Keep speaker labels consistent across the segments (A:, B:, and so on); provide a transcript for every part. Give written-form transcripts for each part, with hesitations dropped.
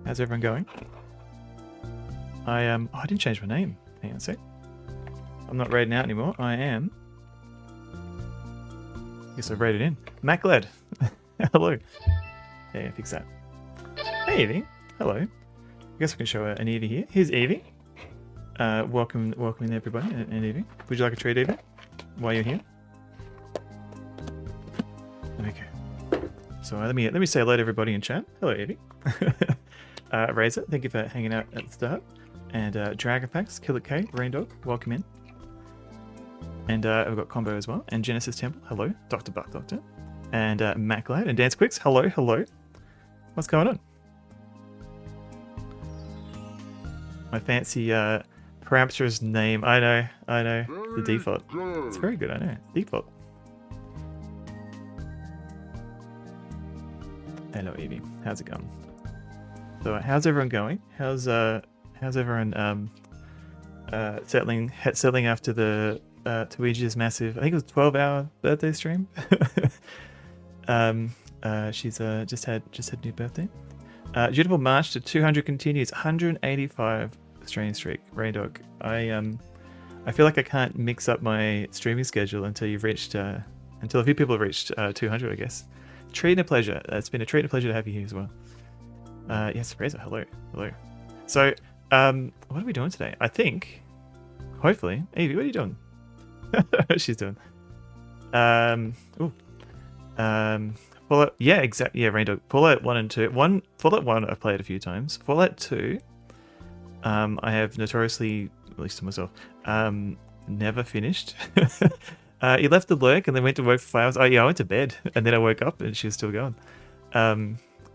A: How's everyone going? I didn't change my name. Hang on a sec. I'm not raiding out anymore. I am. Guess I've raided in. Lode. Hello. Yeah, fix that. Hey Evie. Hello. I guess I can show an Evie here. Here's Evie. Welcome in everybody and Evie. Would you like a treat, Evie? While you're here? Okay. So let me say hello to everybody in chat. Hello, Evie. Razor, thank you for hanging out at the start. And Dragonfax, Killer K, Rain Dog, welcome in. And we've got Combo as well. And Genesis Temple, hello. Dr. Buck Doctor. And Maclad and Dance Quicks, hello, hello. What's going on? My fancy parameters name. I know. The default. It's very good, I know. Default. Hello, Evie. How's it going? So, how's everyone going? How's everyone settling after the Tuiji's massive, I think it was 12-hour birthday stream. She's just had a new birthday. Beautiful March to 200 continues, 185 stream streak. Rain Dog. I feel like I can't mix up my streaming schedule until you've reached until a few people have reached 200, I guess. Treat and a pleasure. It's been a treat and a pleasure to have you here as well. Yes, Razor, hello. So, what are we doing today? I think, hopefully, Evie, what are you doing? She's doing. Fallout, yeah, exactly. Yeah, Rain Dog. Fallout 1 and 2. Fallout 1 I've played a few times. Fallout 2, I have notoriously, at least to myself, never finished. You left the lurk and then went to work for 5 hours. Oh yeah, I went to bed and then I woke up and she was still going.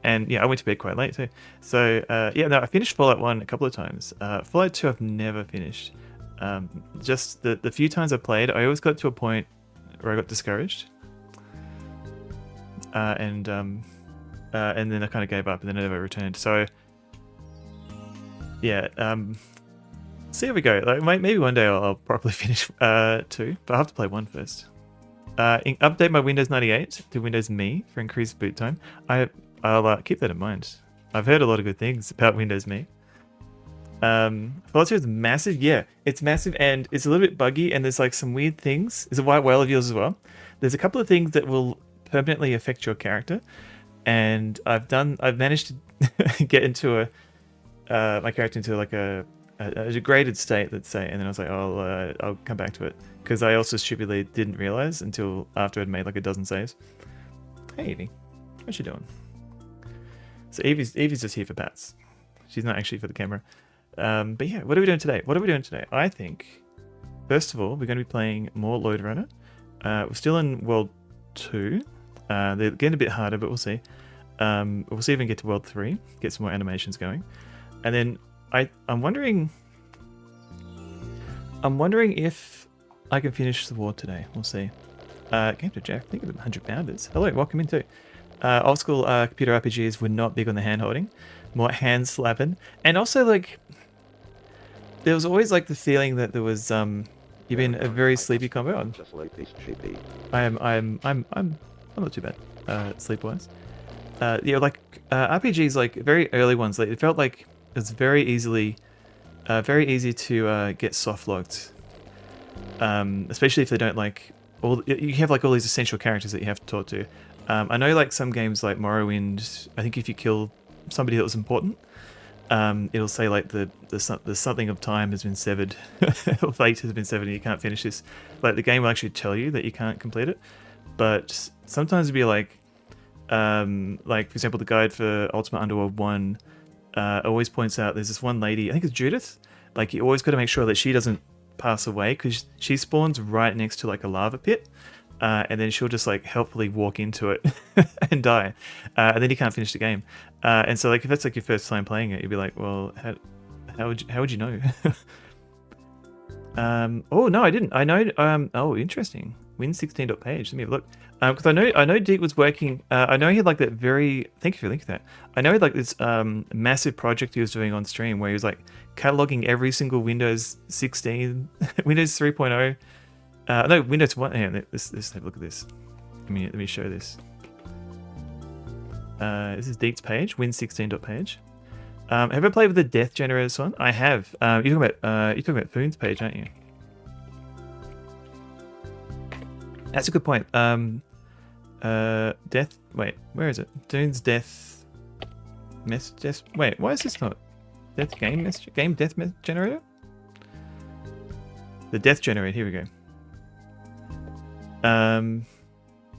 A: And yeah, I went to bed quite late too. So yeah, no, I finished Fallout 1 a couple of times. Fallout 2 I've never finished. Just the few times I played, I always got to a point where I got discouraged. And then I kind of gave up and then I never returned. So yeah, see how we go. Like maybe one day I'll properly finish 2, but I have to play 1 first. Update my Windows 98 to Windows Me for increased boot time. I'll keep that in mind. I've heard a lot of good things about Windows Me. Fallout 2 is massive. Yeah, it's massive and it's a little bit buggy and there's like some weird things. There's a white whale of yours as well. There's a couple of things that will permanently affect your character, and I've managed to get into my character into like a degraded state, let's say, and then I was like, oh, I'll come back to it because I also stupidly didn't realize until after I'd made like a dozen saves. Hey Evie, what's she doing? So Evie's just here for pats. She's not actually for the camera. But yeah, what are we doing today? I think, first of all, we're going to be playing more Lode Runner. We're still in World 2. They're getting a bit harder, but we'll see. We'll see if we can get to World 3, get some more animations going. And then I'm wondering if I can finish the war today. We'll see. Game to Jack, think of 100 Bounders. Hello, welcome in too. Old school computer RPGs were not big on the hand holding, more hand slapping, and also like there was always like the feeling that there was you've been a very sleepy combo. I'm not too bad sleep wise. Yeah, like RPGs, like very early ones, like it felt like it was very easy to get soft locked, especially if they don't like you have like all these essential characters that you have to talk to. I know like some games like Morrowind, I think if you kill somebody that was important, it'll say like the something of time has been severed, or fate has been severed and you can't finish this. Like the game will actually tell you that you can't complete it. But sometimes it'd be like for example, the guide for Ultimate Underworld 1 always points out there's this one lady, I think it's Judith, like you always got to make sure that she doesn't pass away because she spawns right next to like a lava pit. And then she'll just like helpfully walk into it and die, and then you can't finish the game. And so like if that's like your first time playing it, you'd be like, well, how would you know? Oh no, I didn't. I know. Oh, interesting. Win16.page. Let me have a look. Because I know Deek was working. I know he had like that very. Thank you for linking that. I know he had like this massive project he was doing on stream where he was like cataloging every single Windows 16, Windows 3.0. No, Windows 1. Hang on, let's have a look at this. Let me show this. This is Deek's page, win16.page. Have I played with the death generators one? I have. You're talking about Foon's page, aren't you? That's a good point. Death. Wait, where is it? Doon's death. Wait, why is this not death game message? Game death generator? The death generator. Here we go.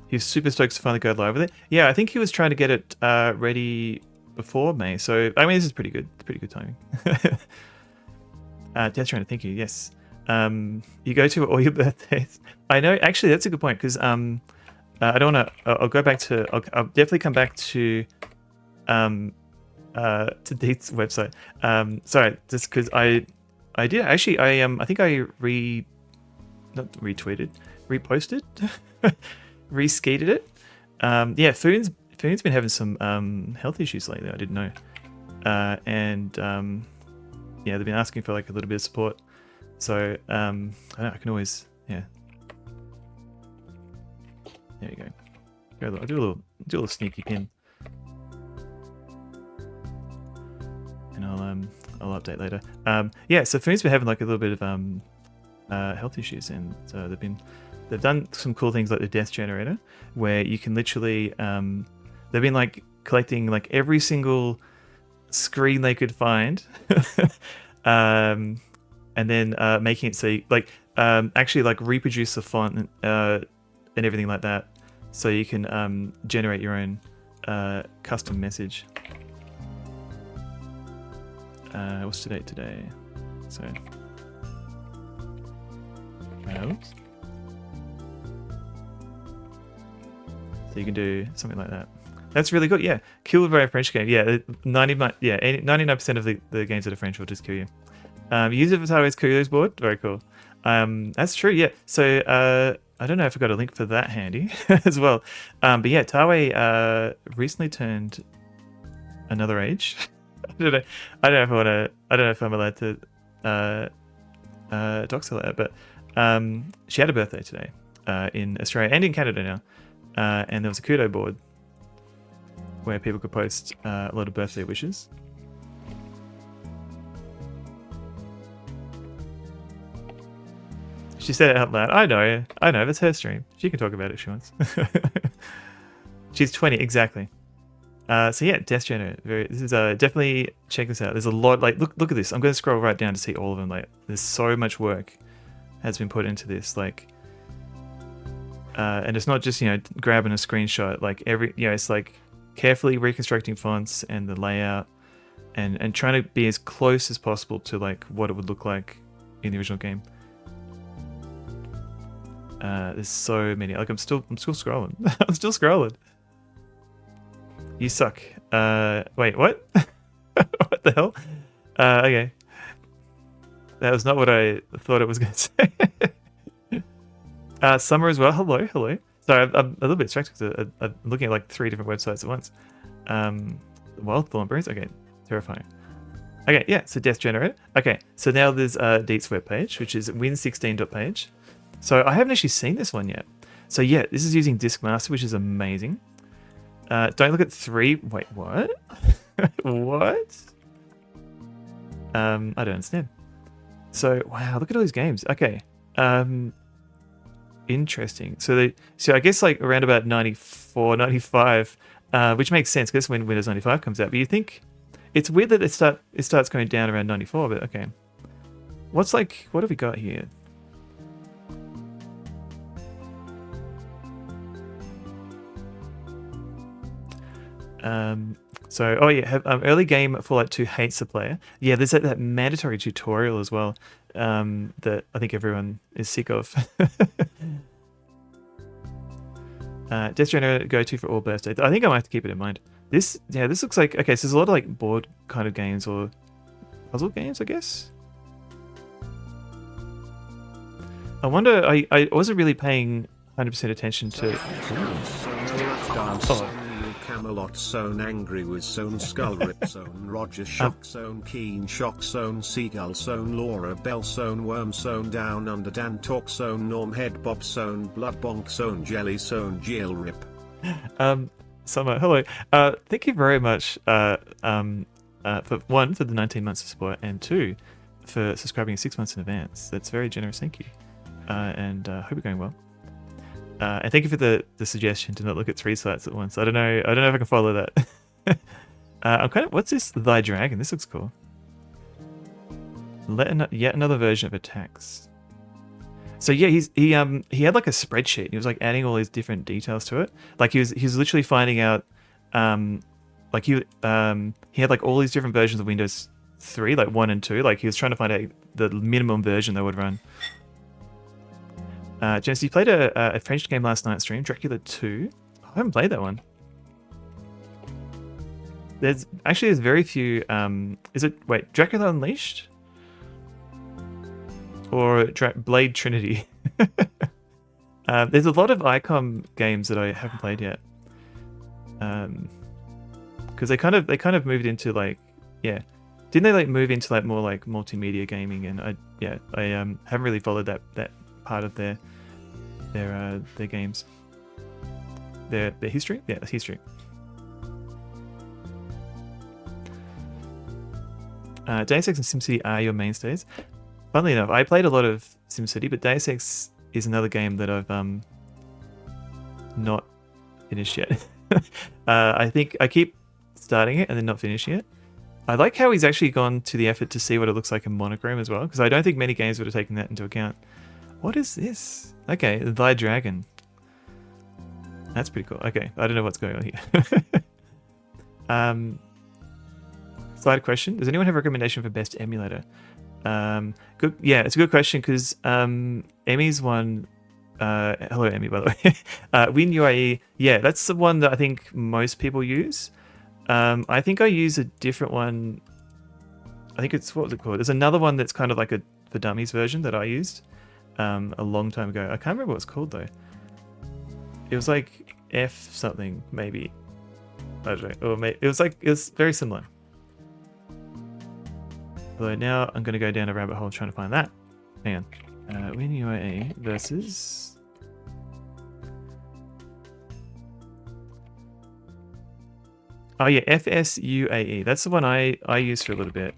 A: He's super stoked to finally go live with it. Yeah, I think he was trying to get it ready before May. So I mean, this is pretty good. Pretty good timing. Death generator. Thank you. Yes. You go to all your birthdays. I know. Actually, that's a good point because I don't want to. I'll go back to. I'll definitely come back to Deet's website. Sorry, just because I did actually. I think I reposted, reskeeted it. Yeah, Foon's been having some health issues lately. I didn't know, and yeah, they've been asking for like a little bit of support. So I can always, yeah. There you go. I'll do a little sneaky pin, and I'll update later. Yeah, so Foon's been having like a little bit of health issues, and so they've done some cool things like the death generator, where you can literally they've been like collecting like every single screen they could find, and then making it so you, like actually like reproduce the font and everything like that, so you can generate your own custom message. What's the date today? So oops. So you can do something like that. That's really good. Yeah, killed by a French game. Yeah, 99% of the games that are French will just kill you. Use it for Taiwan's Kuyo's board. Very cool. That's true. Yeah. So I don't know if I got a link for that handy as well. But yeah, Tawe recently turned another age. I don't know if I want to. I don't know if I'm allowed to dox her that, but she had a birthday today in Australia and in Canada now. And there was a Kudo board where people could post a lot of birthday wishes. She said it out loud. I know, that's her stream. She can talk about it if she wants. She's 20, exactly. So yeah, Death Generator. This is definitely check this out. There's a lot. Like look at this. I'm going to scroll right down to see all of them. Like there's so much work has been put into this. Like, and it's not just grabbing a screenshot. Like it's like carefully reconstructing fonts and the layout, and trying to be as close as possible to like what it would look like in the original game. There's so many. Like I'm still scrolling. I'm still scrolling. You suck. Wait, what? What the hell? Okay. That was not what I thought it was going to say. Summer as well. Hello. Sorry, I'm a little bit distracted because I'm looking at like 3 different websites at once. Wild Thornberries. Okay, terrifying. Okay, yeah, so Death Generator. Okay, so now there's Deet's webpage, which is win16.page. So I haven't actually seen this one yet. So yeah, this is using Diskmaster, which is amazing. Don't look at 3. Wait, what? What? I don't understand. So wow, look at all these games. Okay. Interesting. So I guess like around about 94, 95, which makes sense because when Windows 95 comes out. But you think it's weird that it starts going down around 94. But okay, what have we got here? So early game Fallout 2 hates the player. Yeah, there's that mandatory tutorial as well that I think everyone is sick of. Death Generator go-to for all birthdays. I think I might have to keep it in mind. This looks like okay. So there's a lot of like board kind of games or puzzle games, I guess. I wonder. I wasn't really paying 100% attention to. Oh.
B: Camelot zone angry with zone skull rip zone Roger shock zone keen shock zone seagull zone Laura bell zone worm zone down under Dan talk zone norm head bob zone blood bonk zone jelly zone jail rip.
A: Summer, hello. Thank you very much for one, for the 19 months of support, and two, for subscribing 6 months in advance. That's very generous. Thank you, and hope you're going well. And thank you for the suggestion to not look at 3 sites at once. I don't know if I can follow that. I'm kind of, what's this? Thy Dragon. This looks cool. Yet another version of attacks. So yeah, he had like a spreadsheet. He was like adding all these different details to it. Like he was literally finding out, like he had like all these different versions of Windows 3, like 1 and 2. Like he was trying to find out the minimum version they would run. Jens, you played a French game last night stream, Dracula 2. I haven't played that one. There's very few. Is it Dracula Unleashed or Blade Trinity? There's a lot of ICOM games that I haven't played yet. Because they kind of moved into like, yeah, didn't they like move into like more like multimedia gaming? And I haven't really followed that part of their games, their history. Yeah, history. Deus Ex and SimCity are your mainstays. Funnily enough, I played a lot of SimCity, but Deus Ex is another game that I've not finished yet. I think I keep starting it and then not finishing it. I like how he's actually gone to the effort to see what it looks like in monochrome as well, because I don't think many games would have taken that into account. What is this? Okay, Thy Dragon. That's pretty cool. Okay, I don't know what's going on here. Side question: does anyone have a recommendation for best emulator? Good. Yeah, it's a good question because Emmy's one. Hello, Emmy, by the way. WinUIE. Yeah, that's the one that I think most people use. I think I use a different one. I think it's, what was it called? There's another one that's kind of like a for dummies version that I used a long time ago. I can't remember what it's called though. It was like F something maybe. I don't know. Or maybe, it was very similar. Although now I'm going to go down a rabbit hole trying to find that. Hang on. WinUIE versus... Oh yeah, FSUAE. That's the one I used for a little bit.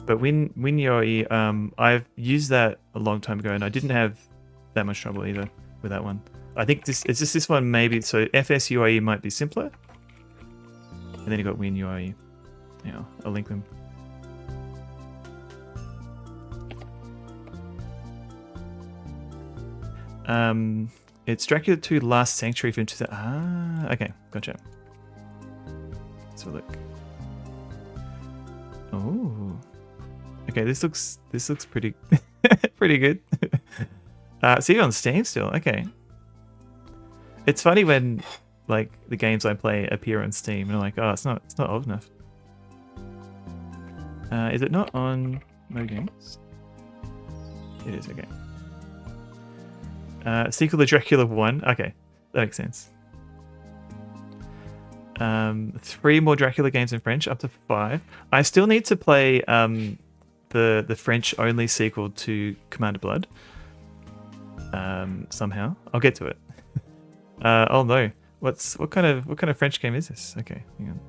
A: But WinUIE, I've used that a long time ago and I didn't have that much trouble either with that one. I think it's just this one maybe. So FSUAE might be simpler. And then you got WinUIE. Yeah, I'll link them. It's Dracula 2 Last Sanctuary from 2000. Okay, gotcha. Let's have a look. Oh, okay. This looks pretty pretty good. See, on Steam still. Okay. It's funny when like the games I play appear on Steam and I'm like, oh, it's not old enough. Is it not on Mo Games? It is. Okay. Sequel to Dracula 1. Okay, that makes sense. 3 more Dracula games in French, up to 5. I still need to play the French only sequel to Commander Blood. Somehow I'll get to it. Oh no, what kind of French game is this? Okay, hang on.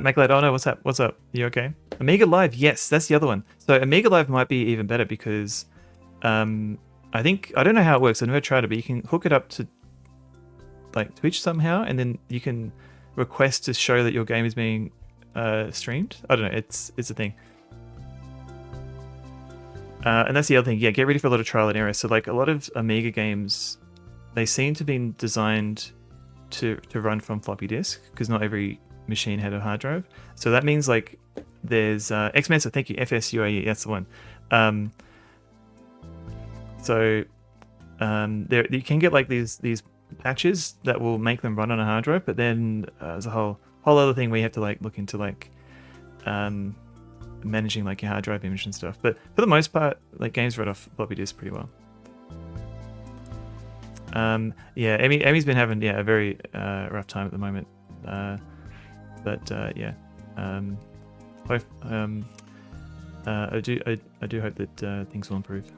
A: Maglad, oh no, what's up? You okay? Amiga Live, yes, that's the other one. So Amiga Live might be even better because I don't know how it works. I've never tried it, but you can hook it up to like Twitch somehow, and then you can request to show that your game is being streamed. I don't know. It's a thing. And that's the other thing. Yeah, get ready for a lot of trial and error. So like a lot of Amiga games, they seem to be designed to run from floppy disk because not every machine had a hard drive. So that means like there's X-Men. So thank you, FSUAE. That's the one. There you can get like these patches that will make them run on a hard drive, but then there's a whole other thing where you have to like look into like managing like your hard drive image and stuff. But for the most part, like games run off floppy disk pretty well. Yeah, Emmy's been having a very rough time at the moment. Yeah, I do hope that things will improve.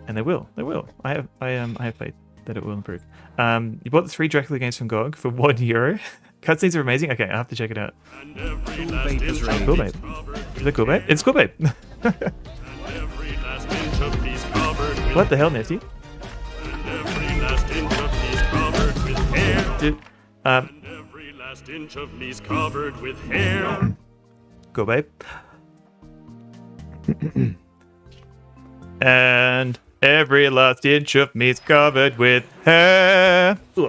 A: And they will. They will. I have faith that it will improve. You bought the 3 Dracula games from GOG for €1. Cutscenes are amazing. Okay, I have to check it out.
B: Cool Babe is
A: Cool
B: raided.
A: Babe. Is it Cool Babe? It's Cool Babe. What the hell, Nifty? Dude,
C: Every last inch of me's covered with hair.
A: Go, babe. And every last inch of me's covered with hair.
B: Hair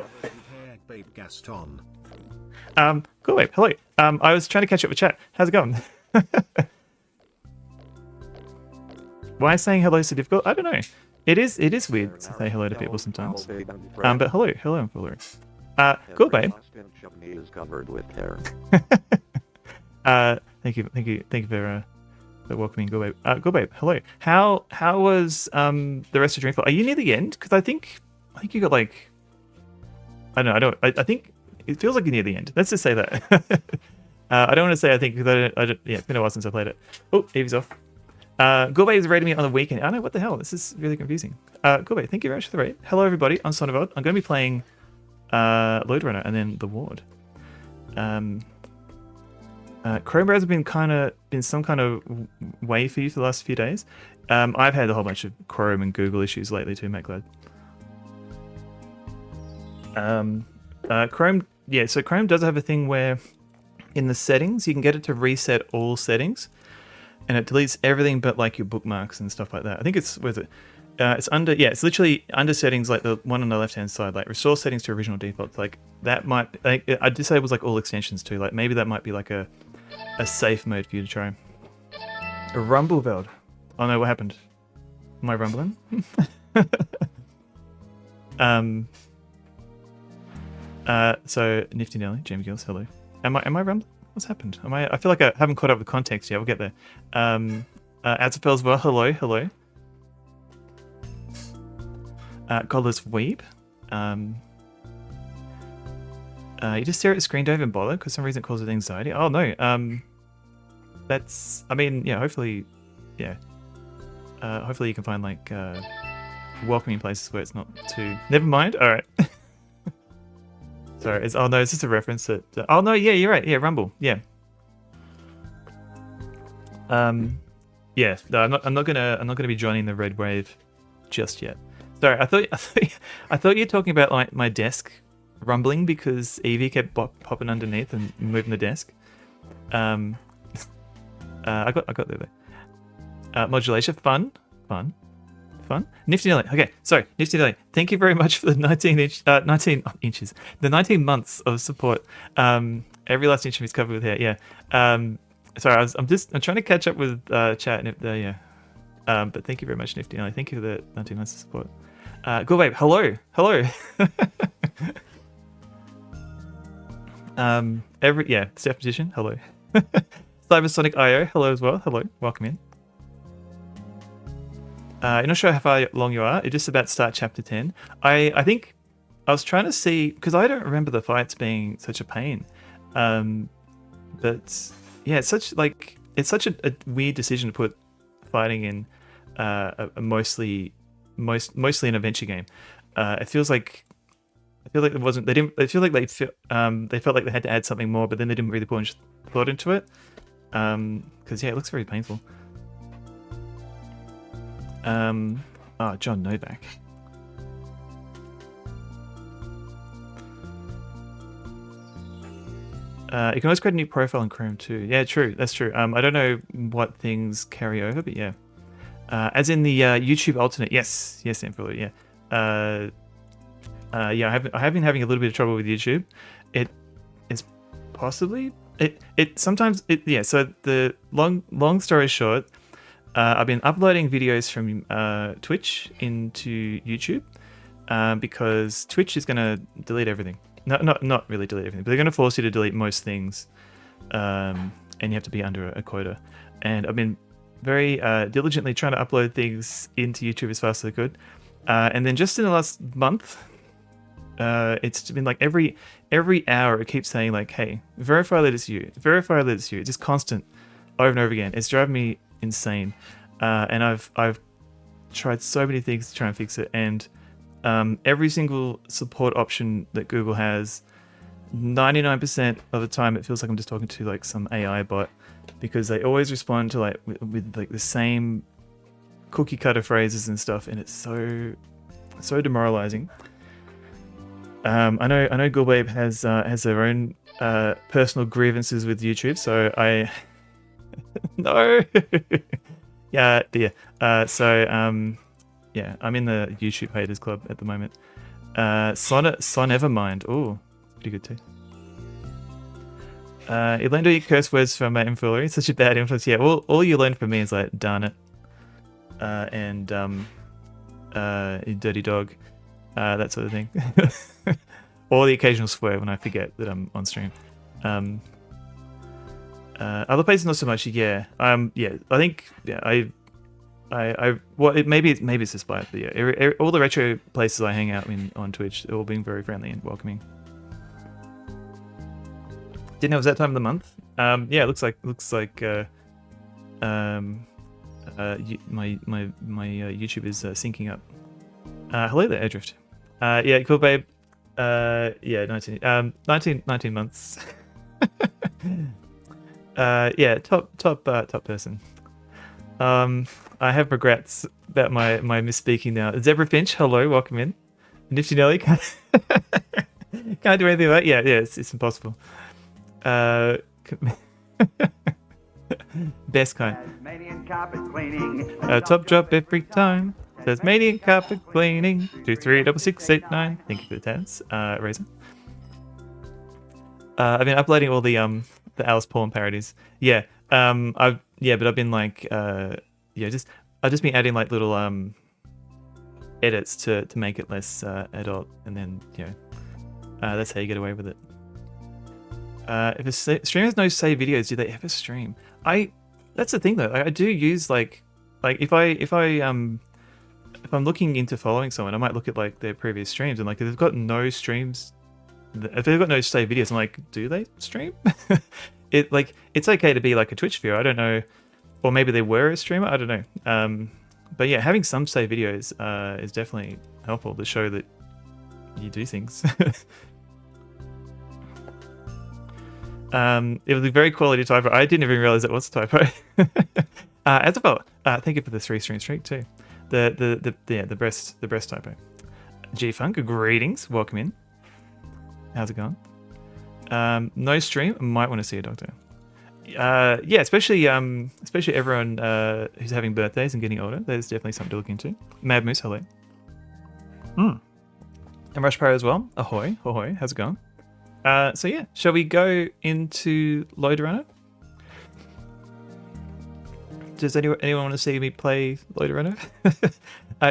B: Babe Gaston.
A: Go, babe. Hello. I was trying to catch up with chat. How's it going? Why saying hello so difficult? I don't know. It is weird to say hello to people sometimes. But hello, hello. Cool, babe.
D: Is covered with hair.
A: Thank you for welcoming Go Babe. Go Babe, hello. How was the rest of Dreamfall? Are you near the end? Because I think you got like, I think it feels like you're near the end. Let's just say that. I don't want to say I think because yeah, it's been a while since I played it. Oh, Evie's off. Go Babe's raiding me on the weekend. I know, what the hell? This is really confusing. Go Babe, thank you very much for the raid. Hello everybody, I'm Sonivod. I'm going to be playing Lode Runner and then the Ward. Chrome browser been some kind of way for you for the last few days. I've had a whole bunch of Chrome and Google issues lately too, Matt Glad. Chrome, yeah, so Chrome does have a thing where in the settings you can get it to reset all settings, and it deletes everything but like your bookmarks and stuff like that. I think it's with it. It's under, yeah, it's literally under settings, like the one on the left hand side, like restore settings to original defaults. Like that might, like, I disabled like all extensions too. Like maybe that might be like a safe mode for you to try. A rumble veld. Oh no, what happened? Am I rumbling? So Nifty Nelly, Jamie Gills, hello. Am I rumbling? What's happened? I feel like I haven't caught up with context yet. We'll get there. Azapel as well, hello. Godless Weeb. You just stare at the screen, don't even bother, because for some reason it causes anxiety. Oh no. That's, I mean, yeah, hopefully you can find like welcoming places where it's not too. Never mind. All right. Sorry. Oh no, it's just a reference that. Oh no, yeah, you're right. Yeah, Rumble. Yeah. Yeah. No, I'm not gonna be joining the red wave just yet. Sorry, I thought you were talking about like my desk rumbling because Evie kept popping underneath and moving the desk. I got there. Modulation, fun. Nifty Nelly. Okay, sorry, Nifty Nelly. Thank you very much for the 19 inches, the 19 months of support. Every last inch of me is covered with hair. Yeah. Sorry, I'm trying to catch up with chat and yeah. But thank you very much, Nifty Nelly. Thank you for the 19 months of support. Go Babe, hello. Steph Magician, hello. Cybersonic IO, hello as well. Hello, welcome in. You're not sure how far along you are. It's just about to start chapter 10. I think I was trying to see, because I don't remember the fights being such a pain. But yeah, it's such a weird decision to put fighting in a mostly an adventure game. I feel like it wasn't. They didn't. I feel like they felt like they had to add something more, but then they didn't really put much thought into it. Because yeah, it looks very painful. John Novak. You can always create a new profile in Chrome too. Yeah, true. That's true. I don't know what things carry over, but yeah. As in the YouTube alternate. Yes, Amphilo, yeah. Yeah, I have been having a little bit of trouble with YouTube. It is possibly sometimes. So the long story short, I've been uploading videos from Twitch into YouTube because Twitch is going to delete everything. Not really delete everything, but they're going to force you to delete most things, and you have to be under a quota. And I've been very diligently trying to upload things into YouTube as fast as I could. And then just in the last month, it's been like every hour it keeps saying like, hey, verify that it's you. It's just constant over and over again. It's driving me insane. And I've tried so many things to try and fix it, and every single support option that Google has, 99% of the time it feels like I'm just talking to like some AI bot, because they always respond to like with like the same cookie cutter phrases and stuff, and it's so demoralizing. I know Gulbabe has their own personal grievances with YouTube, so I no yeah. Yeah, I'm in the YouTube haters club at the moment. Son Evermind. Oh, pretty good too. You learned all your curse words from Infillery. Such a bad influence. Yeah, all you learned from me is like darn it, and you dirty dog, that sort of thing. Or the occasional swear when I forget that I'm on stream. Other places not so much. Yeah. Yeah. I think. Yeah. Maybe it's just bias, but yeah. All the retro places I hang out in on Twitch, they're all being very friendly and welcoming. Didn't know it was that time of the month. Yeah. It looks like my YouTube is syncing up. Hello there, Airdrift. Yeah, cool, babe. Yeah, 19 months. Yeah, top person. I have regrets about my misspeaking now. Zebra Finch, hello, welcome in. Nifty Nelly, can't do anything about it. Yeah, it's impossible. Best kind. Top drop every time. Tasmanian carpet cleaning. 236689. Thank you for the tens, Razor. I've been uploading all the Alice Paul parodies. Yeah. But I've been like I've just been adding like little edits to make it less adult, and then that's how you get away with it. If a stream has no save videos, do they ever stream? That's the thing though. I do use like if I'm looking into following someone, I might look at like their previous streams, and like if they've got no streams, if they've got no save videos, I'm like, do they stream? It's okay to be like a Twitch viewer. I don't know, or maybe they were a streamer. I don't know. But yeah, having some save videos is definitely helpful to show that you do things. It was a very quality typo. I didn't even realize it was a typo. Azabel, thank you for the 3-stream streak too. The breast typo. G Funk, greetings, welcome in. How's it going? No stream, might want to see a doctor. Yeah, especially everyone who's having birthdays and getting older. There's definitely something to look into. Mad Moose, hello. And Rush Power as well. Ahoy, ahoy, how's it going? So yeah, shall we go into Lode Runner? Does anyone want to see me play Lode Runner?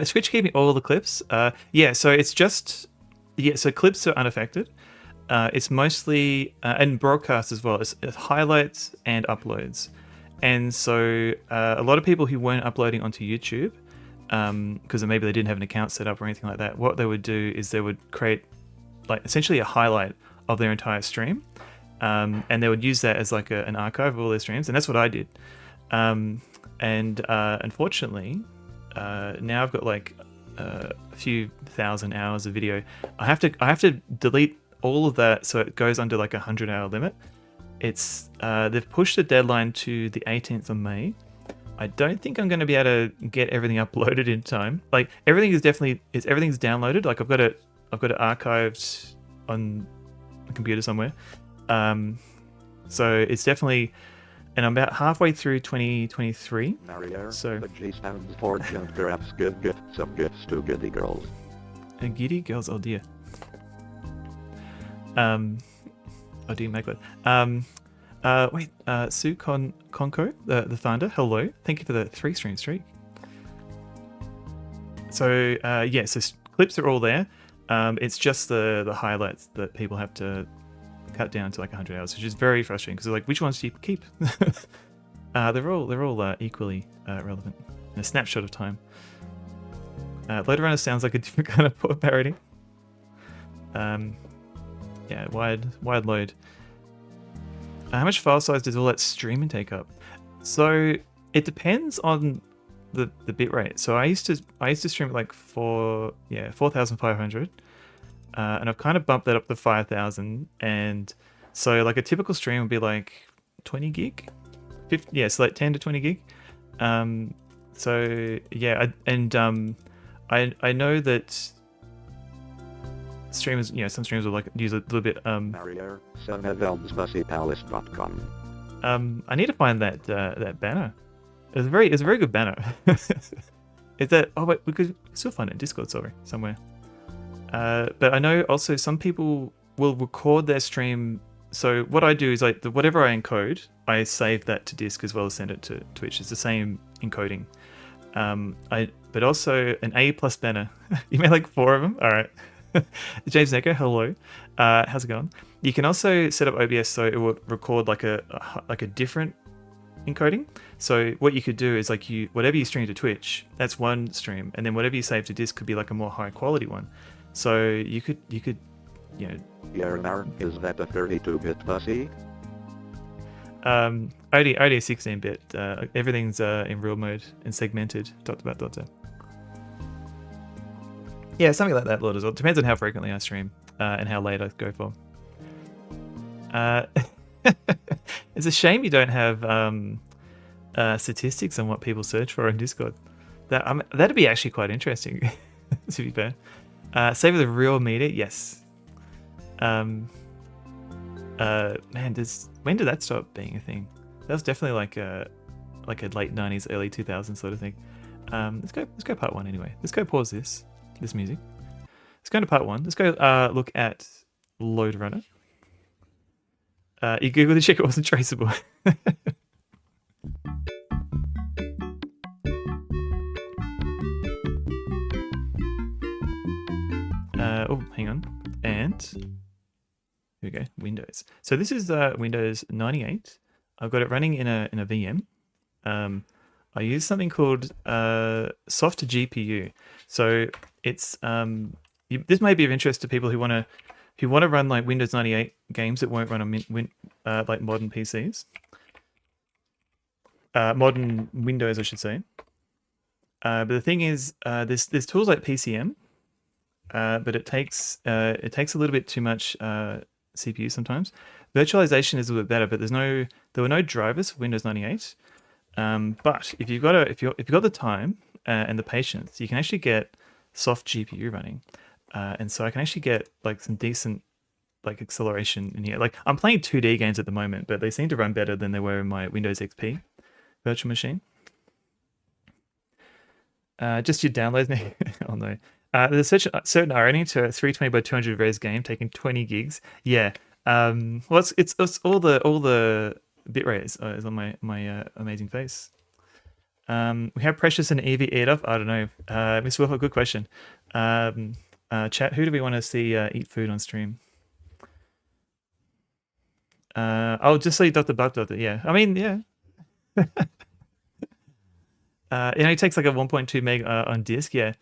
A: Switch gave me all the clips. Yeah, so it's just so clips are unaffected. It's mostly and broadcast as well. It's highlights and uploads, and so a lot of people who weren't uploading onto YouTube, because maybe they didn't have an account set up or anything like that, what they would do is they would create like essentially a highlight of their entire stream, and they would use that as like an archive of all their streams, and that's what I did. Unfortunately, now I've got like a few thousand hours of video. I have to delete all of that, so it goes under like a 100-hour limit. It's they've pushed the deadline to the 18th of May. I don't think I'm going to be able to get everything uploaded in time. Like everything's downloaded. Like I've got it archived on a computer somewhere. So it's definitely, and I'm about halfway through 2023. So
D: the G stands for just perhaps give some gifts to giddy girls.
A: And giddy girls, oh dear. Oh dear, make that. Wait, Sue Conco, the Thunder, hello. Thank you for the 3-stream streak. So yeah, so clips are all there. It's just the highlights that people have to cut down to like 100 hours, which is very frustrating because they're like, which ones do you keep? They're all equally relevant in a snapshot of time. Lode Runner sounds like a different kind of parody. Yeah, wide load. How much file size does all that streaming take up? So it depends on the bit rate. So I used to stream at like 4,500, and I've kind of bumped that up to 5,000. And so like a typical stream would be like 20 gig, 50, yeah, so like 10 to 20 gig. So yeah, I know that streamers, some streamers will like use a little bit.
D: Barrier, sonnevelmsbussypalace.com.
A: I need to find that banner. It's a very good banner. Is that? Oh wait, we could still find it in Discord, somewhere. But I know also some people will record their stream. So what I do is like whatever I encode, I save that to disk as well as send it to Twitch. It's the same encoding. But also an A+ banner. You made like 4 of them. All right. James Necker, hello. How's it going? You can also set up OBS so it will record like a different encoding. So what you could do is like whatever you stream to Twitch, that's one stream, and then whatever you save to disk could be like a more high quality one. So you could
D: Yeah, is that a 32-bit bussy?
A: Only a 16-bit. Everything's in real mode and segmented. ... Yeah, something like that, Lord, as well. Depends on how frequently I stream and how late I go for. It's a shame you don't have statistics on what people search for in Discord. That'd be actually quite interesting, to be fair. Save the real meter, yes. Man, when did that stop being a thing? That was definitely like a late 90s, early 2000s sort of thing. Let's go part 1 anyway. Let's go pause this music. Let's go into part 1. Let's go look at Lode Runner. You Googled to check it wasn't traceable. Oh, hang on. And here we go. Windows. So this is Windows 98. I've got it running in a VM. I use something called soft GPU. So it's this may be of interest to people who want to run like Windows 98 games that won't run on like modern PCs, modern Windows, I should say. But the thing is, there's tools like PCM, but it takes a little bit too much CPU sometimes. Virtualization is a little bit better, but there were no drivers for Windows 98. But if you've got the time and the patience, you can actually get soft GPU running, and so I can actually get like some decent like acceleration in here. Like I'm playing 2D games at the moment, but they seem to run better than they were in my Windows XP virtual machine. Just your downloads, maybe. Oh no. There's such a certain irony to a 320 by 200 res game taking 20 gigs. Yeah. Well, it's all the bitrate is on my amazing face. We have Precious and Evie eat off. I don't know. Miss Wolf, a good question. Chat, who do we want to see eat food on stream? I'll just say Dr. Buck Doctor. Yeah. I mean, yeah. It takes like a 1.2 meg on disk. Yeah.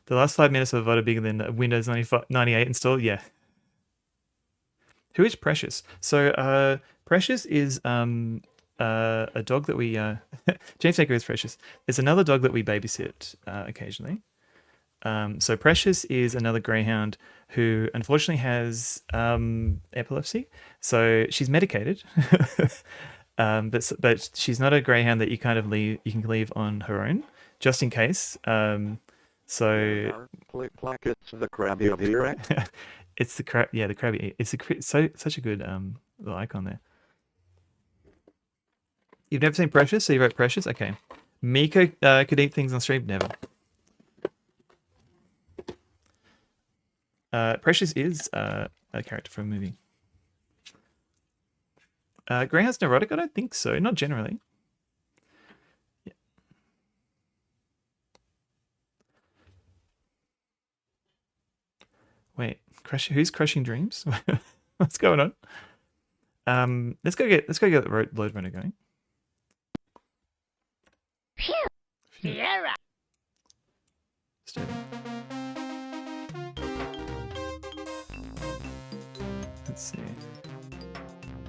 A: The last 5 minutes of VOD are bigger than Windows 98 installed. Yeah. Who is Precious? So Precious is a dog that we James Baker is Precious. There's another dog that we babysit occasionally. So Precious is another greyhound who unfortunately has epilepsy. So she's medicated, but she's not a greyhound that you kind of you can leave on her own, just in case. So
D: It's the crabby of here.
A: it's the crab. Yeah, the crabby. It's such a good little icon there. You've never seen Precious, so you wrote Precious. Okay, Miko could eat things on stream. Never. Precious is a character from a movie. Greyhound's neurotic? I don't think so. Not generally. Yeah. Wait, who's crushing dreams? What's going on? Let's go get the Lode Runner going. Phew.
E: Sierra.
A: Let's see.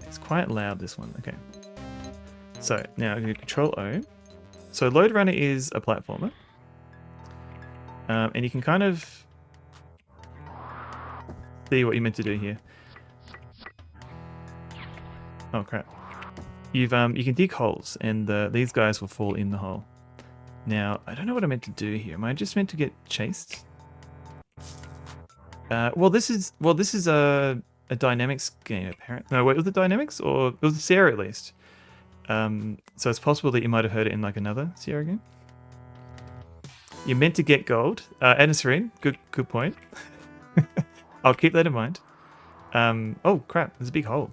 A: It's quite loud, this one. Okay. So now I'm going to Control O. So Lode Runner is a platformer. And you can kind of see what you're meant to do here. Oh crap. You can dig holes, and these guys will fall in the hole. Now, I don't know what I'm meant to do here. Am I just meant to get chased? Well, this is a dynamics game, apparently. No, wait, was it dynamics? Or it was a Sierra, at least. So it's possible that you might have heard it in like another Sierra game. You're meant to get gold. Serene, good point. I'll keep that in mind. Oh crap, there's a big hole.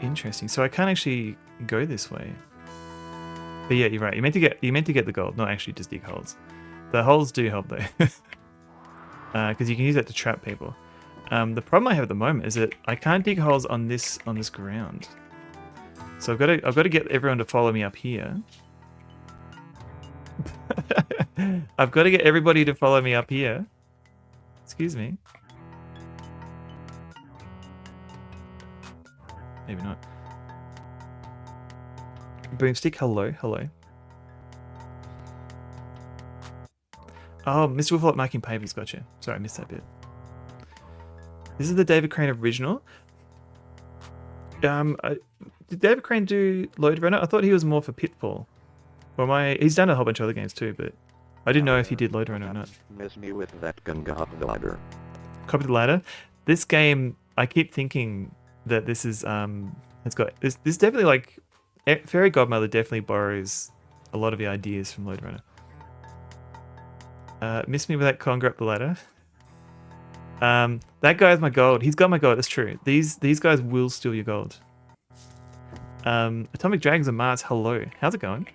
A: Interesting. So I can't actually go this way. But yeah, you're right. You're meant to get the gold, not actually just dig holes. The holes do help though, because you can use that to trap people. The problem I have at the moment is that I can't dig holes on this ground. So I've got to get everyone to follow me up here. I've got to get everybody to follow me up here. Excuse me. Maybe not. Boomstick, hello. Oh, Mr. Wolflot marking pavers, gotcha. Sorry, I missed that bit. This is the David Crane original. Did David Crane do Lode Runner? I thought he was more for Pitfall. Well, he's done a whole bunch of other games too, but I didn't know if he did Lode Runner or not.
D: Miss me with that gun the ladder.
A: Copy the ladder. This game, I keep thinking that this is it's got this definitely, like, Fairy Godmother definitely borrows a lot of the ideas from Lode Runner. Miss me with that conga up the ladder. That guy has my gold. He's got my gold. That's true. These guys will steal your gold. Atomic Dragons and Mars. Hello. How's it going?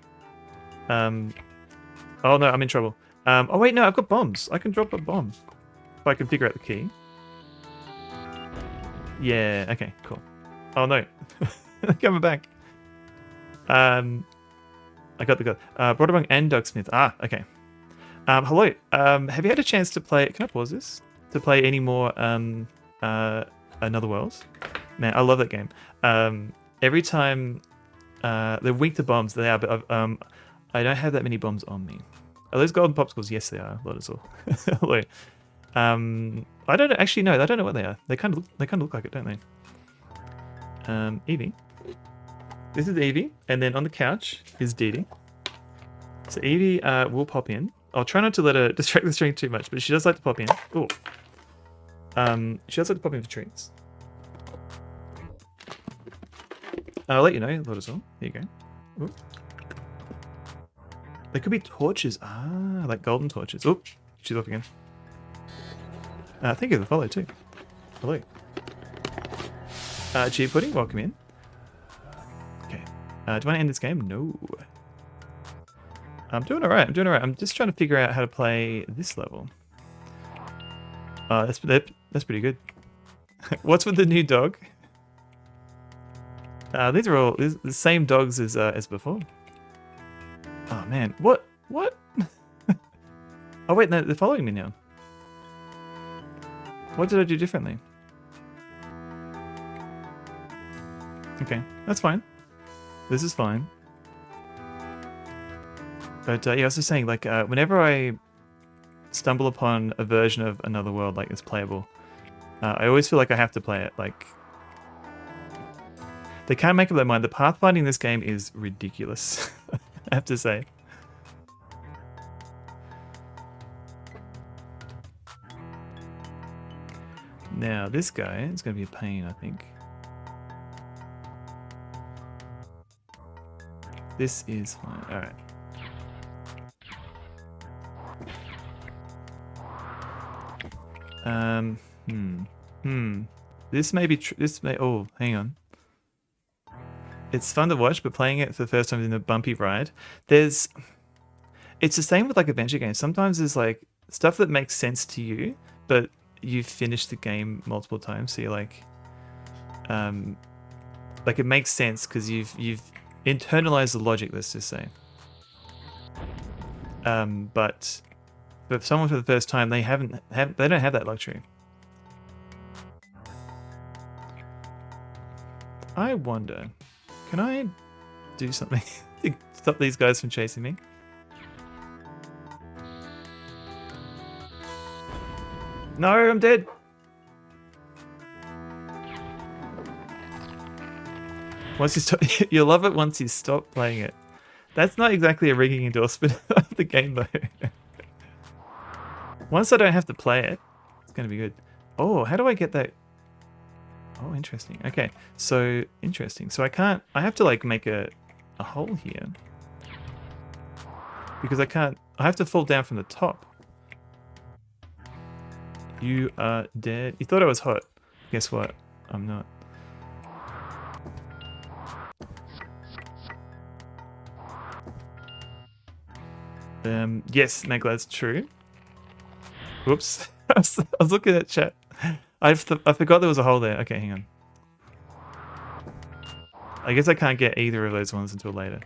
A: Oh no, I'm in trouble. Oh wait, no, I've got bombs. I can drop a bomb if I can figure out the key. Yeah. Okay. Cool. Oh no, coming back. I got the gold. Broadabung and Dogsmith. Ah. Okay. Hello. Have you had a chance to play? Can I pause this? To play any more Another World? Man, I love that game. Every time they're weak to bombs, they are, but I don't have that many bombs on me. Are those golden popsicles? Yes, they are. Lot as well. Hello. I don't actually know. I don't know what they are. They kind of look like it, don't they? Evie. This is Evie, and then on the couch is Dee Dee. So Evie will pop in. I'll try not to let her distract the stream too much, but she does like to pop in. Oh. She does like to pop in for treats. I'll let you know, Lord as well. Here you go. Ooh. There could be torches. Ah, like golden torches. Oh, she's off again. Thank you for the follow too. Hello. G Pudding, welcome in. Okay. Do you want to end this game? No. I'm doing alright. I'm just trying to figure out how to play this level. That's pretty good. What's with the new dog? These are all the same dogs as before. Oh man, what? Oh wait, no, they're following me now. What did I do differently? Okay, that's fine. This is fine. But yeah, I was just saying, like, whenever I stumble upon a version of Another World like it's playable, I always feel like I have to play it. Like, they can't make up their mind. The pathfinding in this game is ridiculous, I have to say. Now, this guy is going to be a pain, I think. This is fine. Alright. This may be oh, hang on. It's fun to watch, but playing it for the first time in a bumpy ride, it's the same with like adventure games. Sometimes there's like stuff that makes sense to you, but you've finished the game multiple times, so you're like it makes sense because you've internalized the logic, let's just say. But for someone for the first time, they don't have that luxury. I wonder, can I do something to stop these guys from chasing me? No, I'm dead. Once you stop, you'll love it once you stop playing it. That's not exactly a rigging endorsement of the game though. Once I don't have to play it, it's going to be good. Oh, how do I get that? Oh, interesting. Okay, so interesting. So I have to like make a hole here. Because I have to fall down from the top. You are dead. You thought I was hot. Guess what? I'm not. Yes, Meglad's true. Whoops. I was looking at chat. I forgot there was a hole there. Okay, hang on. I guess I can't get either of those ones until later.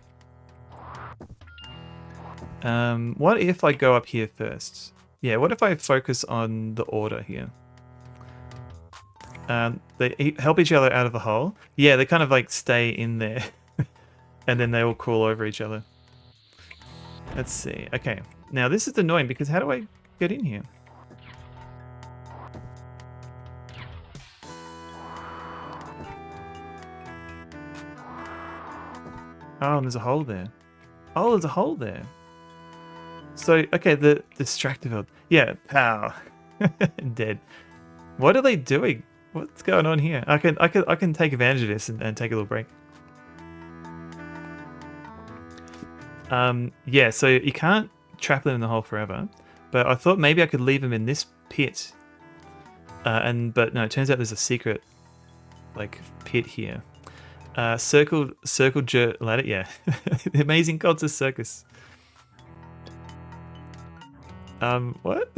A: What if I go up here first? Yeah, what if I focus on the order here? They help each other out of the hole. Yeah, they kind of like stay in there. And then they all crawl over each other. Let's see. Okay. Now this is annoying because how do I get in here? Oh, and there's a hole there. Oh, there's a hole there. So, okay, the distractor field. Yeah, pow. Dead. What are they doing? What's going on here? I can take advantage of this and take a little break. Yeah, so you can't trap them in the hole forever, but I thought maybe I could leave them in this pit. But no, it turns out there's a secret like pit here. Circle ladder, yeah. The amazing gods of circus. What?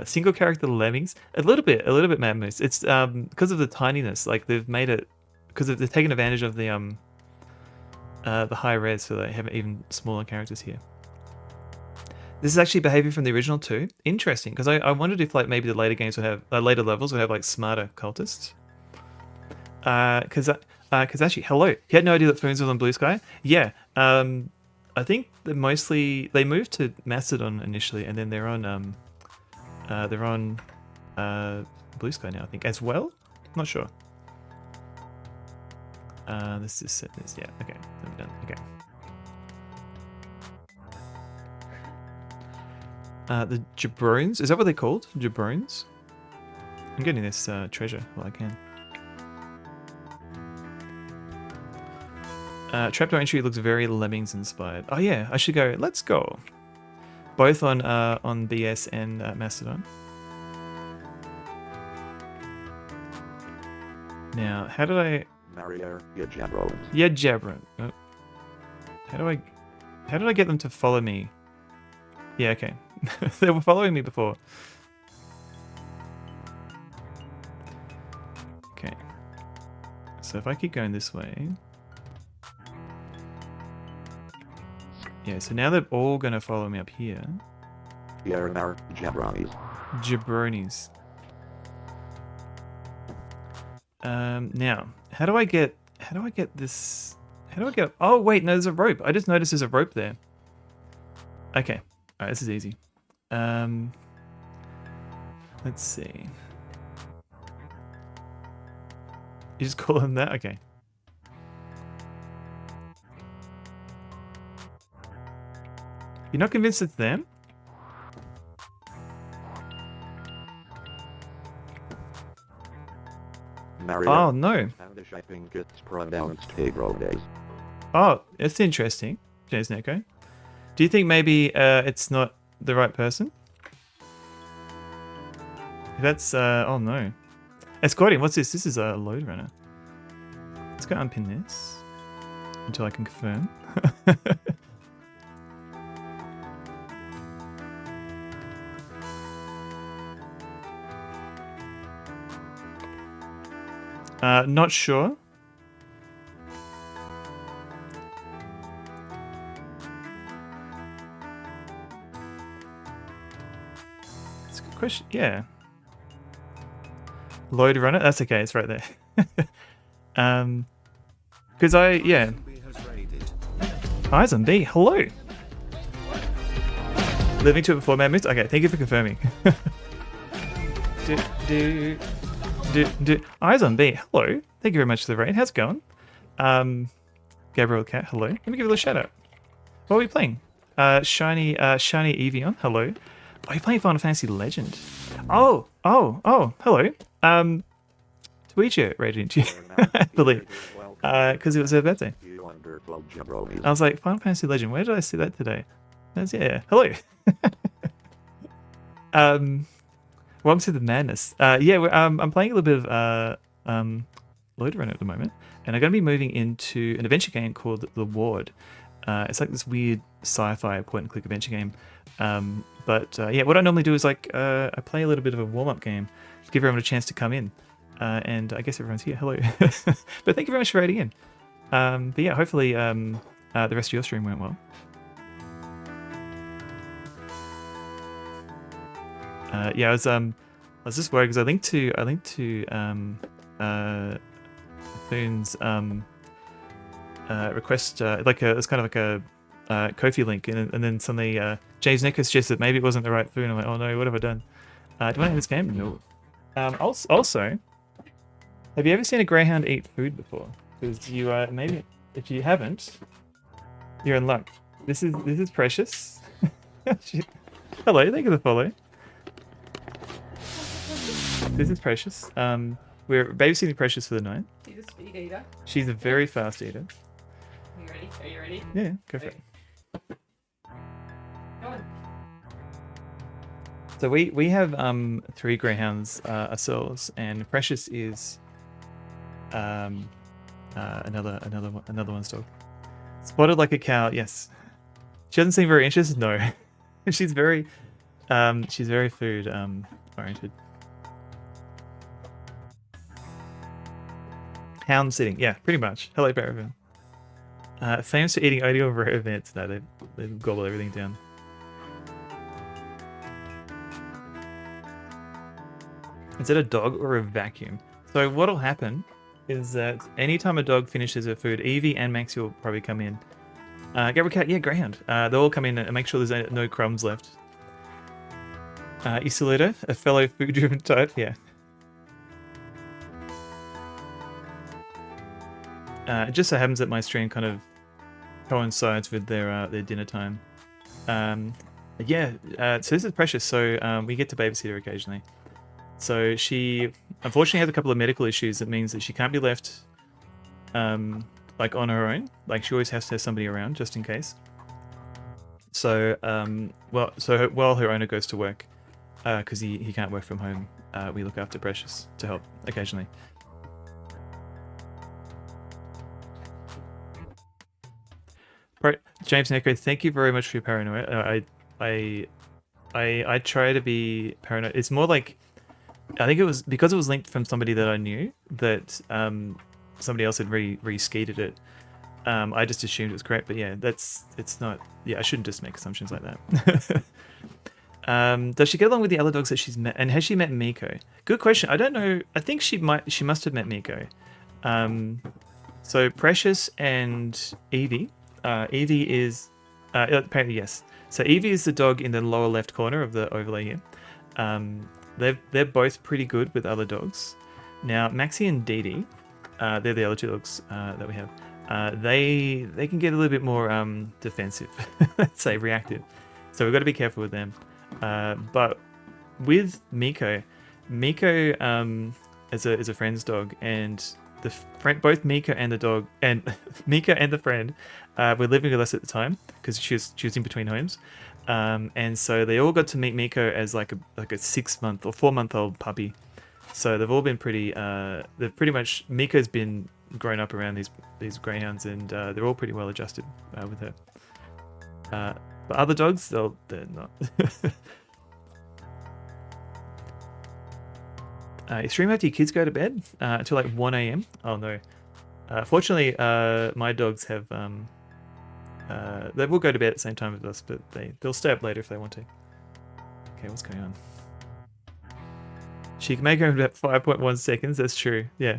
A: Single character lemmings. A little bit Mad Moose. It's because of the tininess. Like they've made it because they've taken advantage of the high res, so they have even smaller characters here. This is actually behavior from the original too. Interesting, because I wondered if like maybe the later games would have later levels would have like smarter cultists. Because actually, hello, you had no idea that Foons was on Blue Sky? Yeah. I think they moved to Macedon initially, and then they're on Blue Sky now, I think, as well. Not sure. This is set this, yeah. Okay, I'm done. Okay. The jabroons, is that what they're called? Jabroons? I'm getting this treasure while I can. Trapdoor entry looks very Lemmings inspired. Oh yeah, I should go. Let's go. Both on BS and Mastodon. Now, how did I?
D: Mario, you jabron.
A: Yeah, jabron. Oh. How did I get them to follow me? Yeah, okay. They were following me before. Okay. So if I keep going this way. Yeah, so now they're all going to follow me up here.
D: Jabronis.
A: Jabronis. Now, how do I get this? How do I get? Oh wait, no, there's a rope. I just noticed there's a rope there. Okay, all right, this is easy. Let's see. You just call them that? Okay. You're not convinced it's them?
D: Mario.
A: Oh no.
D: How the shaping gets pronounced Lode.
A: Oh, it's interesting. James Neko. Do you think maybe it's not the right person? That's oh no. Escorting, what's this? This is a Lode runner. Let's go unpin this until I can confirm. Not sure. It's a good question. Yeah. Lode run it. That's okay. It's right there. Because
B: Has raided.
A: Eyes on B. Hello. Living to it before man moves. Okay, thank you for confirming. Eyes on B. Hello. Thank you very much for the raid. How's it going? Gabriel Cat. Hello. Let me give you a little shout out. What are we playing? Shiny Evian. Hello. Are you playing Final Fantasy Legend? Oh. Hello. Tweetia raided into you, I believe. Because it was her birthday. I was like, Final Fantasy Legend, where did I see that today? Yeah. Hello. Welcome to the madness. I'm playing a little bit of Lode Run at the moment, and I'm going to be moving into an adventure game called The Ward. It's like this weird sci-fi point-and-click adventure game. What I normally do is I play a little bit of a warm-up game to give everyone a chance to come in. And I guess everyone's here. Hello. But thank you very much for raiding in. Hopefully the rest of your stream went well. I was just worried because I linked to Thune's request, it's kind of like a Ko-fi link, and then suddenly James Necker suggested maybe it wasn't the right Thune. I'm like, oh no, what have I done? Do I have this game? No. Also, have you ever seen a greyhound eat food before? Because you maybe if you haven't, you're in luck. This is Precious. Hello, thank you for the follow. This is Precious. We're babysitting Precious for the night.
E: She's a speed eater.
A: She's a very fast eater.
E: Are you ready? Are you ready?
A: Yeah, go for it.
E: Go on.
A: So we have 3 greyhounds ourselves, and Precious is another one's dog. Spotted like a cow. Yes. She doesn't seem very interested. No. she's very food oriented. Hound sitting. Yeah, pretty much. Hello, Paravan. Famous for eating oatmeal for events. No, they gobble everything down. Is it a dog or a vacuum? So what'll happen is that anytime a dog finishes her food, Evie and Maxie will probably come in. Gabriel Cat, yeah, Greyhound. They'll all come in and make sure there's no crumbs left. Isolita, a fellow food-driven type, yeah. It just so happens that my stream kind of coincides with their dinner time. So this is Precious. So we get to babysit her occasionally. So she unfortunately has a couple of medical issues that means that she can't be left on her own. Like she always has to have somebody around just in case. So while her owner goes to work, because he can't work from home, we look after Precious to help occasionally. James Neko, thank you very much for your paranoia. I try to be paranoid. It's more like, I think it was because it was linked from somebody that I knew that somebody else had re-skeeted it. I just assumed it was correct, but yeah, it's not. Yeah, I shouldn't just make assumptions like that. Does she get along with the other dogs that she's met? And has she met Miko? Good question. I don't know. I think she must have met Miko. So Precious and Evie. Evie is apparently yes. So Evie is the dog in the lower left corner of the overlay here. They're both pretty good with other dogs. Now Maxie and Dee Dee, they're the other 2 dogs that we have. They can get a little bit more defensive, let's say reactive. So we've got to be careful with them. But with Miko is a friend's dog, and both Mika and the dog and Mika and the friend were living with us at the time because she was in between homes, and so they all got to meet Miko as like a 6-month or 4-month-old puppy. So they've all been pretty. They've pretty much Miko's been grown up around these greyhounds, and they're all pretty well adjusted with her. But other dogs, they're not. You stream after your kids go to bed until like 1 a.m. Oh no. Fortunately, my dogs have they will go to bed at the same time as us, but they'll stay up later if they want to. Okay, what's going on? She can make her in about 5.1 seconds. That's true. Yeah.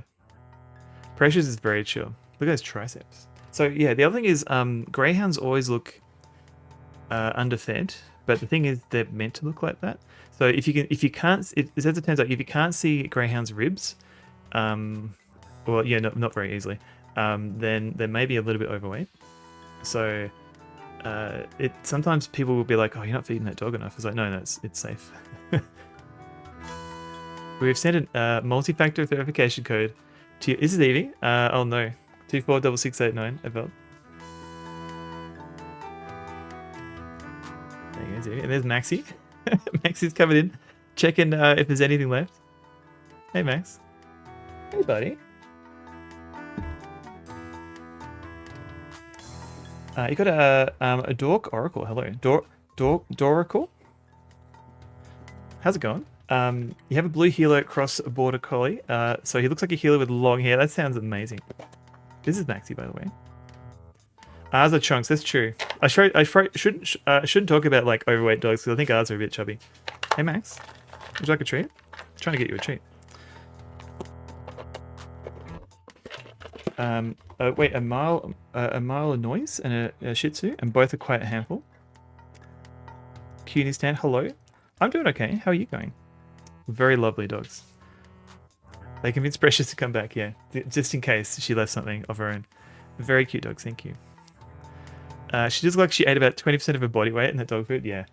A: Precious is very chill. Look at those triceps. So yeah, the other thing is greyhounds always look underfed, but the thing is they're meant to look like that. So if you can't, as it turns out, if you can't see greyhounds' ribs, well, yeah, not very easily, then they may be a little bit overweight. So sometimes people will be like, "Oh, you're not feeding that dog enough." It's like, no, it's safe. We've sent a multi-factor verification code to you. Is it Evie? Oh no, 246689 about. There you go, Evie. And there's Maxie. Maxie's coming in, checking if there's anything left. Hey Max. Hey buddy. You got a Dork Oracle. Hello, Doracle. How's it going? You have a blue heeler cross border collie. So he looks like a heeler with long hair. That sounds amazing. This is Maxie, by the way. Ours are chunks. That's true. I shouldn't talk about like overweight dogs because I think ours are a bit chubby. Hey Max, would you like a treat? I'm trying to get you a treat. Wait, a mile of noise and a Shih Tzu, and both are quite a handful. Cutie stand, hello. I'm doing okay. How are you going? Very lovely dogs. They convinced Precious to come back, yeah, just in case she left something of her own. Very cute dogs, thank you. She does look like she ate about 20% of her body weight in that dog food, yeah.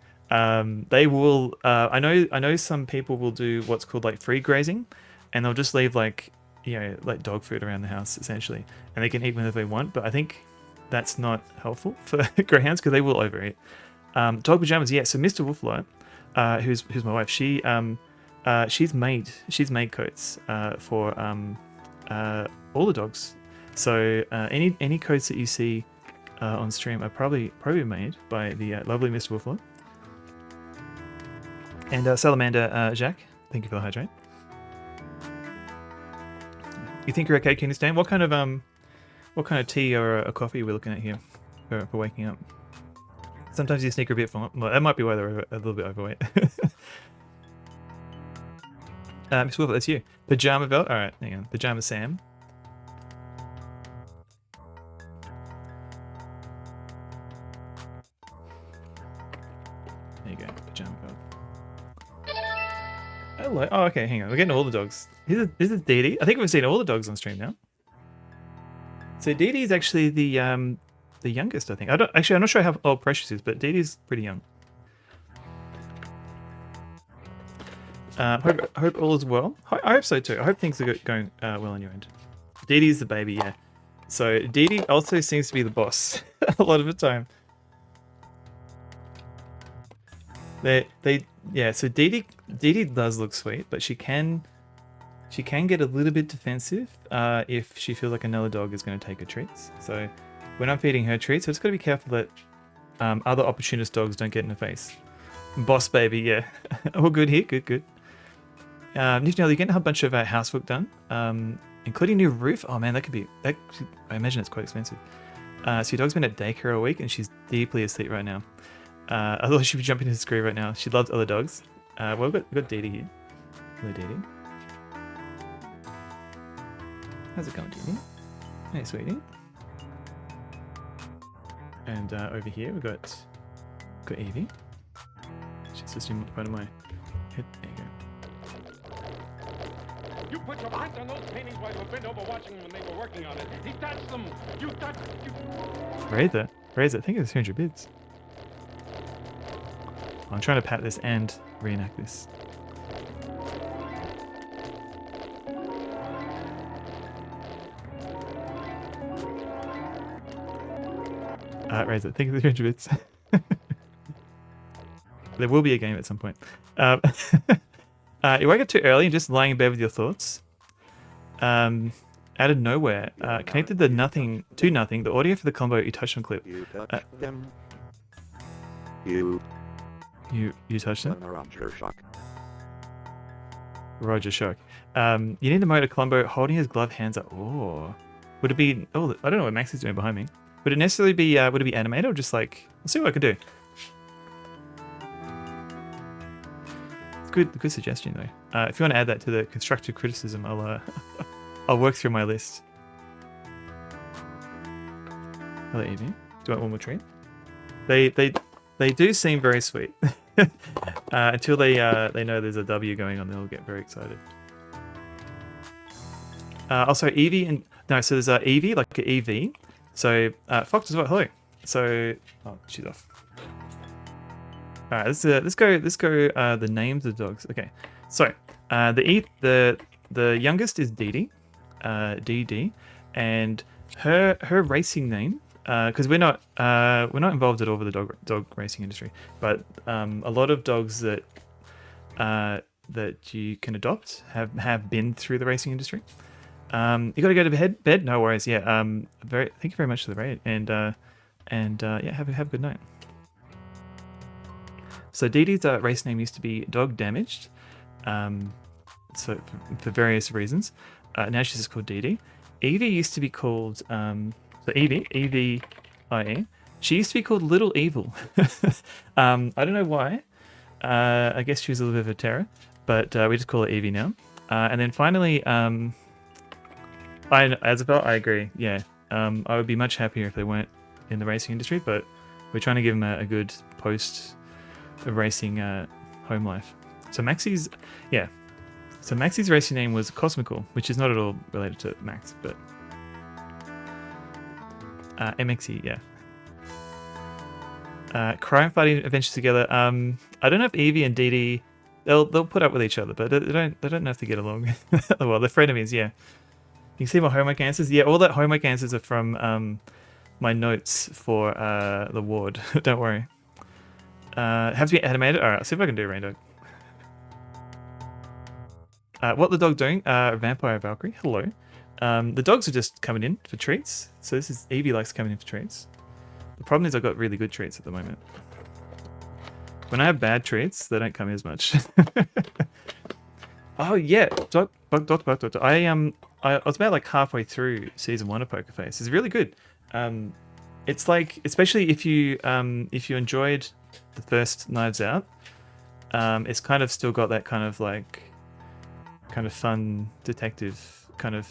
A: They will. I know some people will do what's called like free grazing, and they'll just leave like, you know, like dog food around the house essentially, and they can eat whenever they want. But I think that's not helpful for greyhounds because they will overeat. Dog pajamas, yeah. So Mr. Wolflight, who's my wife, she's made coats for all the dogs. So any coats that you see on stream are probably made by the lovely Mr. Wolflight. And Salamander Jack, thank you for the hydrate. You think you're okay, Keenistan? What kind of tea or a coffee are we looking at here for waking up? Sometimes you sneak a bit from. Well, that might be why they're a little bit overweight. Miss Wolf, that's you. Pajama belt. All right, hang on. Pajama Sam. There you go. Pajama belt. Hello. Oh, okay. Hang on. We're getting all the dogs. This is Dee Dee. I think we've seen all the dogs on stream now. So Dee Dee is actually the youngest, I think. I'm not sure how old Precious is, but Dee Dee's pretty young. Hope all is well. I hope so too. I hope things are going well on your end. Dee Dee's the baby, yeah. So Dee Dee also seems to be the boss a lot of the time. Yeah. So Dee Dee does look sweet, but she can get a little bit defensive if she feels like another dog is going to take her treats. So when I'm feeding her treats, I just got to be careful that other opportunist dogs don't get in the face. Boss baby, yeah. All good here, good. Nick, you're getting a bunch of housework done, including new roof. Oh man, I imagine it's quite expensive. So your dog's been at daycare all week and she's deeply asleep right now. Otherwise she'd be jumping into the screen right now. She loves other dogs. Well, we've got Dee Dee here. Hello, Dee Dee. How's it going, Dee Dee? Hey, sweetie. And over here we've got Evie. She's just in front of my head. There you go.
F: You put your hands on those paintings while you've been over watching them when they were working on it. He touched them. You touched.
A: Raise it. I think it's 200 bits. I'm trying to pat this and reenact this. Raise it. Think of the 200 bits. There will be a game at some point. You wake up too early and just lying in bed with your thoughts. Out of nowhere, connected to nothing. The audio for the combo you touched on clip.
D: You touched them.
A: You touched them?
D: Roger Shock.
A: Roger Shock. You need to mode a Columbo holding his gloved hands up. Oh. Would it be... Oh, I don't know what Max is doing behind me. Would it necessarily be... would it be animated or just like... Let's see what I can do. It's good suggestion though. If you want to add that to the constructive criticism, I'll I'll work through my list. Hello, Evie. Do you want one more treat? They do seem very sweet. Until they know there's a W going on, they'll get very excited. Also, Evie and no, so there's Evie like an EV. So Fox as well. Hello. So oh, she's off. All right, let's go. The names of the dogs. Okay, so the youngest is Dee Dee, DD, and her racing name. Because we're not involved at all with the dog racing industry, but a lot of dogs that that you can adopt have been through the racing industry. You got to go to bed. No worries. Yeah. Thank you very much for the raid, and yeah, have a good night. So Dee Dee's race name used to be Dog Damaged, so for various reasons. Now she's just called Dee Dee. Evie used to be called so Evie, E-V-I-E. She used to be called Little Evil. I don't know why. I guess she was a little bit of a terror, but we just call her Evie now. And then finally, Isabel, I agree. Yeah, I would be much happier if they weren't in the racing industry, but we're trying to give them a good post-racing home life. So Maxie's, yeah. So Maxie's racing name was Cosmical, which is not at all related to Max, but MXE, yeah. Crime fighting adventures together. I don't know if Evie and Dee Dee they'll put up with each other, but they don't know if they get along. Well, they're frenemies, yeah. You can see my homework answers. Yeah, all that homework answers are from my notes for the ward. Don't worry. Have to be animated. All right, I'll see if I can do Rain Dog. What the dog doing? Vampire Valkyrie. Hello. The dogs are just coming in for treats. So this is Evie likes coming in for treats. The problem is I've got really good treats at the moment. When I have bad treats, they don't come in as much. Oh yeah, Dr. I was about like halfway through season 1 of Poker Face. It's really good. It's like, especially if you enjoyed the first Knives Out, it's kind of still got that kind of fun detective kind of,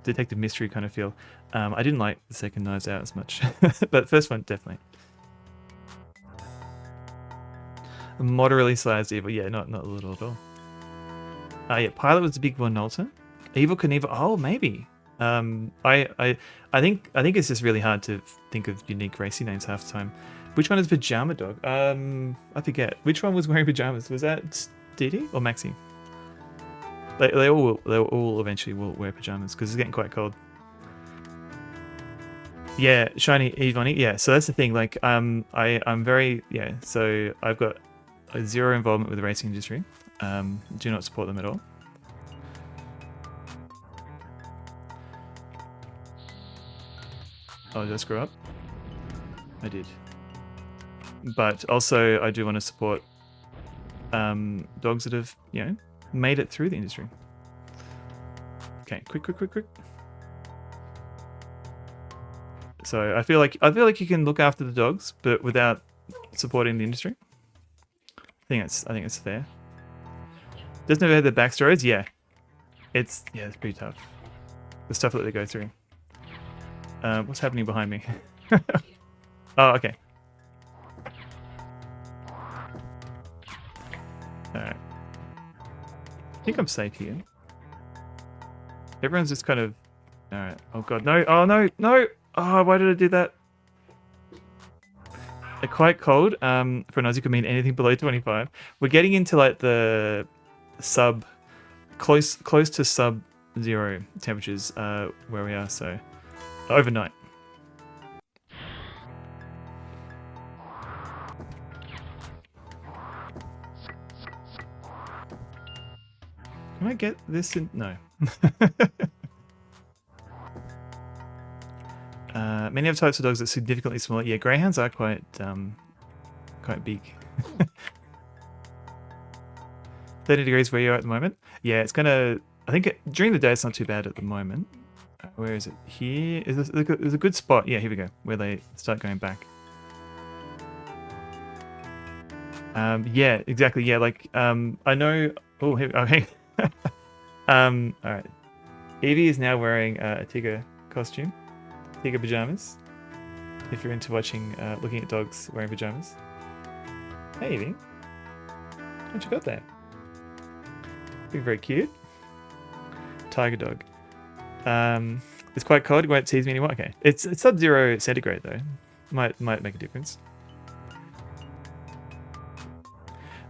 A: detective mystery kind of feel. I didn't like the second Knives Out as much, but the first one definitely. Moderately sized evil, yeah, not little at all. Yeah, Pilot was the big one, Nolta. Evil Knievel, oh maybe. I think it's just really hard to think of unique racing names half the time. Which one is Pajama Dog? I forget. Which one was wearing pajamas? Was that Dee Dee or Maxie? They all eventually will wear pajamas because it's getting quite cold. Yeah, Shiny Evoni. Yeah, so that's the thing. Like, I'm very, yeah. So I've got zero involvement with the racing industry. Do not support them at all. Oh, did I screw up? I did. But also, I do want to support dogs that have, made it through the industry. Okay, quick. So I feel like you can look after the dogs, but without supporting the industry. I think it's fair. Doesn't it have the backstories? Yeah. It's pretty tough. The stuff that they go through. What's happening behind me? Oh, okay. Alright. I think I'm safe here. Everyone's just kind of... Alright. Oh god, no! Oh no! No! Oh, why did I do that? Quite cold. For an Aussie could mean anything below 25. We're getting into like the close to sub-zero temperatures where we are, so overnight. Can I get this in? No. Many have types of dogs that are significantly smaller. Yeah, greyhounds are quite big. 30 degrees where you're at the moment. Yeah, it's gonna. I think during the day it's not too bad at the moment. Where is it? Here is there's a good spot. Yeah, here we go. Where they start going back. Yeah, exactly. Yeah, like I know Oh, okay. All right. Evie is now wearing a Tiga costume, Tiga pajamas. If you're into watching, looking at dogs wearing pajamas. Hey, Evie. What you got there? Looking very cute. Tiger dog. It's quite cold. You won't tease me anymore. Okay, it's sub-zero centigrade though. Might make a difference.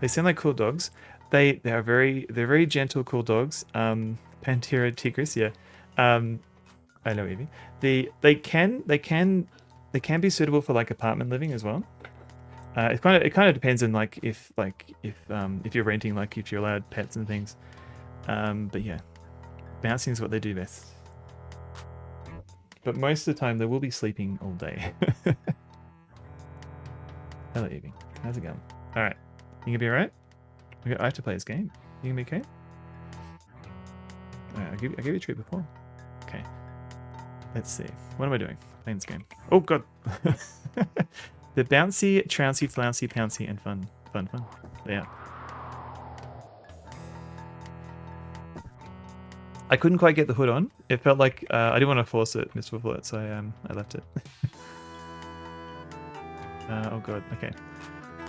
A: They sound like cool dogs. They're very gentle, cool dogs. Panthera tigris, yeah. I know, Evie. They can be suitable for like apartment living as well. It kind of depends on like if you're renting, like if you're allowed pets and things. But yeah, bouncing is what they do best. But most of the time they will be sleeping all day. Hello, Evie. How's it going? All right, you gonna be alright? I have to play this game. You gonna be okay? All right, I gave you a treat before. Okay. Let's see. What am I doing? Playing this game. Oh god. The bouncy, trouncy, flouncy, pouncy, and fun. Yeah. I couldn't quite get the hood on. It felt like I didn't want to force it, Mr. Bullet, so I left it. Oh god. Okay.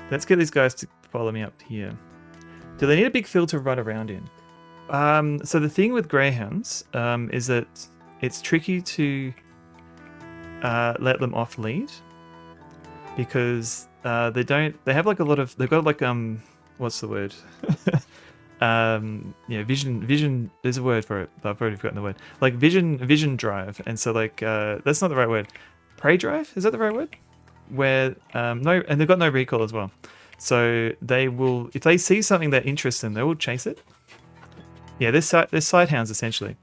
A: Let's get these guys to follow me up here. Do they need a big field to run around in? So the thing with greyhounds is that it's tricky to let them off lead because they have like a lot of, they've got like what's the word? Yeah, vision, there's a word for it, but I've already forgotten the word. Like vision drive, and so like that's not the right word. Prey drive, is that the right word? Where no, and they've got no recall as well. So they will, if they see something that interests them, they will chase it. Yeah, they're sighthounds essentially.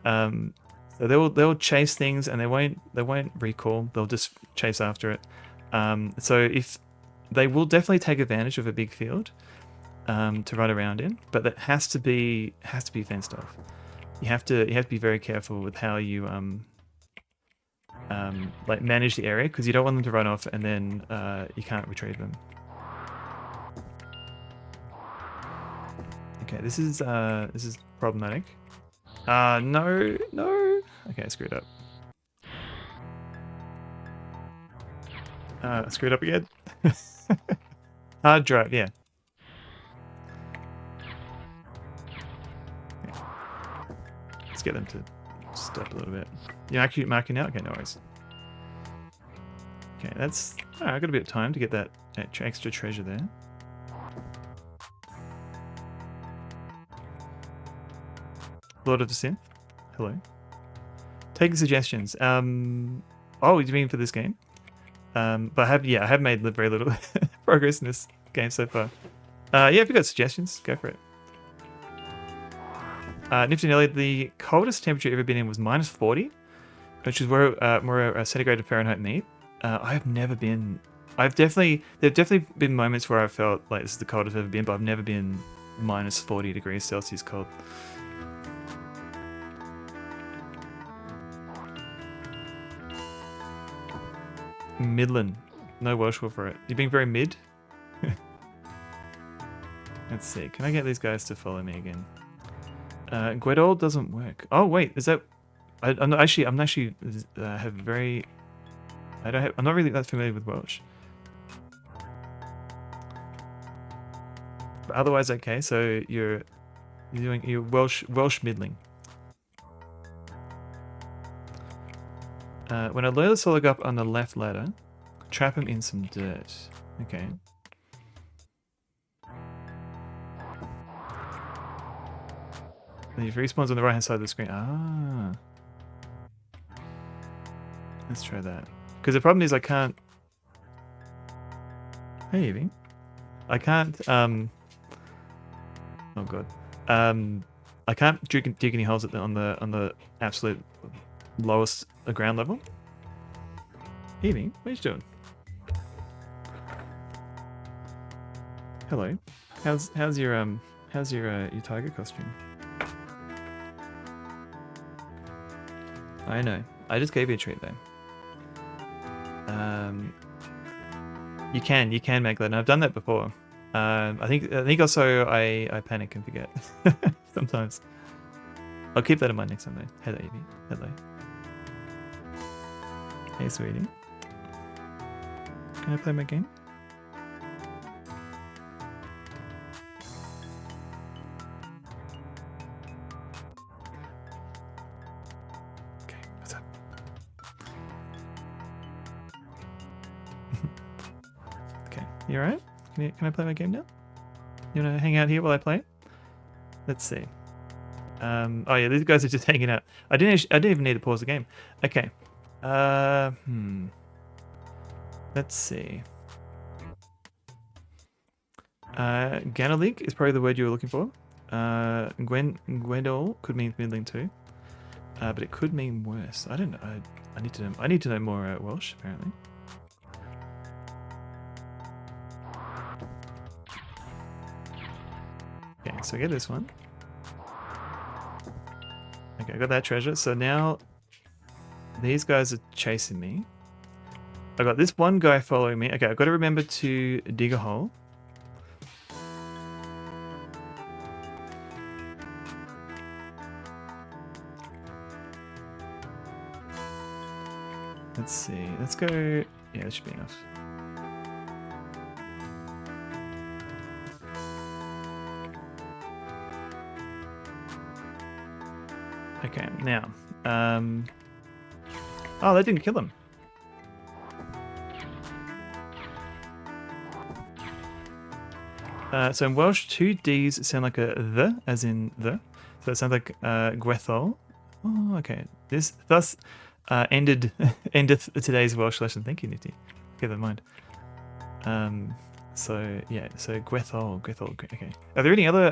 A: So they'll chase things and they won't recall. They'll just chase after it. So if they will definitely take advantage of a big field to run around in, but that has to be fenced off. You have to be very careful with how you like manage the area, because you don't want them to run off and then you can't retrieve them. Okay, this is problematic. No. Okay, I screwed up. I screwed up again. Hard drive, yeah. Let's get them to stop a little bit. You actually marking now? Okay, no worries. Okay, that's... Oh, I've got a bit of time to get that extra treasure there. Lord of the Synth. Hello. Taking suggestions. Oh, you mean for this game? But I have made very little progress in this game so far. Yeah, if you've got suggestions, go for it. Nifty Nelly, the coldest temperature I've ever been in was -40, which is where more centigrade to Fahrenheit meet. I've never been. There've definitely been moments where I felt like this is the coldest I've ever been, but I've never been -40 degrees Celsius cold. Midland. No Welsh word for it. You're being very mid? Let's see. Can I get these guys to follow me again? Guedol doesn't work. Oh wait, is that? I'm not really that familiar with Welsh. But otherwise, okay. So you're Welsh middling. When I lure the Solog up on the left ladder, trap him in some dirt. Okay. Then he respawns on the right hand side of the screen. Ah. Let's try that. Because the problem is I can't... Hey, Evie. I can't... Oh god. I can't dig any holes on the absolute lowest ground level. Evie, what are you doing? Hello. How's your tiger costume? I know. I just gave you a treat though. You can make that, and I've done that before. I think also I panic and forget sometimes. I'll keep that in mind next time though. Hello, Evie. Hello. Hey, sweetie. Can I play my game? Okay, what's up? Okay, you alright? Can I play my game now? You wanna hang out here while I play? Let's see. Oh yeah, these guys are just hanging out. I didn't even need to pause the game. Okay. Let's see. Ganalik is probably the word you were looking for. Gwendol could mean middling too. But it could mean worse. I don't know. I need to know more Welsh apparently. Okay, so I get this one. Okay, I got that treasure. So now these guys are chasing me. I got this one guy following me. Okay, I've got to remember to dig a hole. Let's see. Let's go. Yeah, that should be enough. Okay, now. Oh, that didn't kill him. So in Welsh, two D's sound like a the, as in the. So it sounds like Gwethol. Oh, okay. This thus endeth today's Welsh lesson. Thank you, Nitty. Keep that in mind. So yeah, so Gwethol. Okay. Are there any other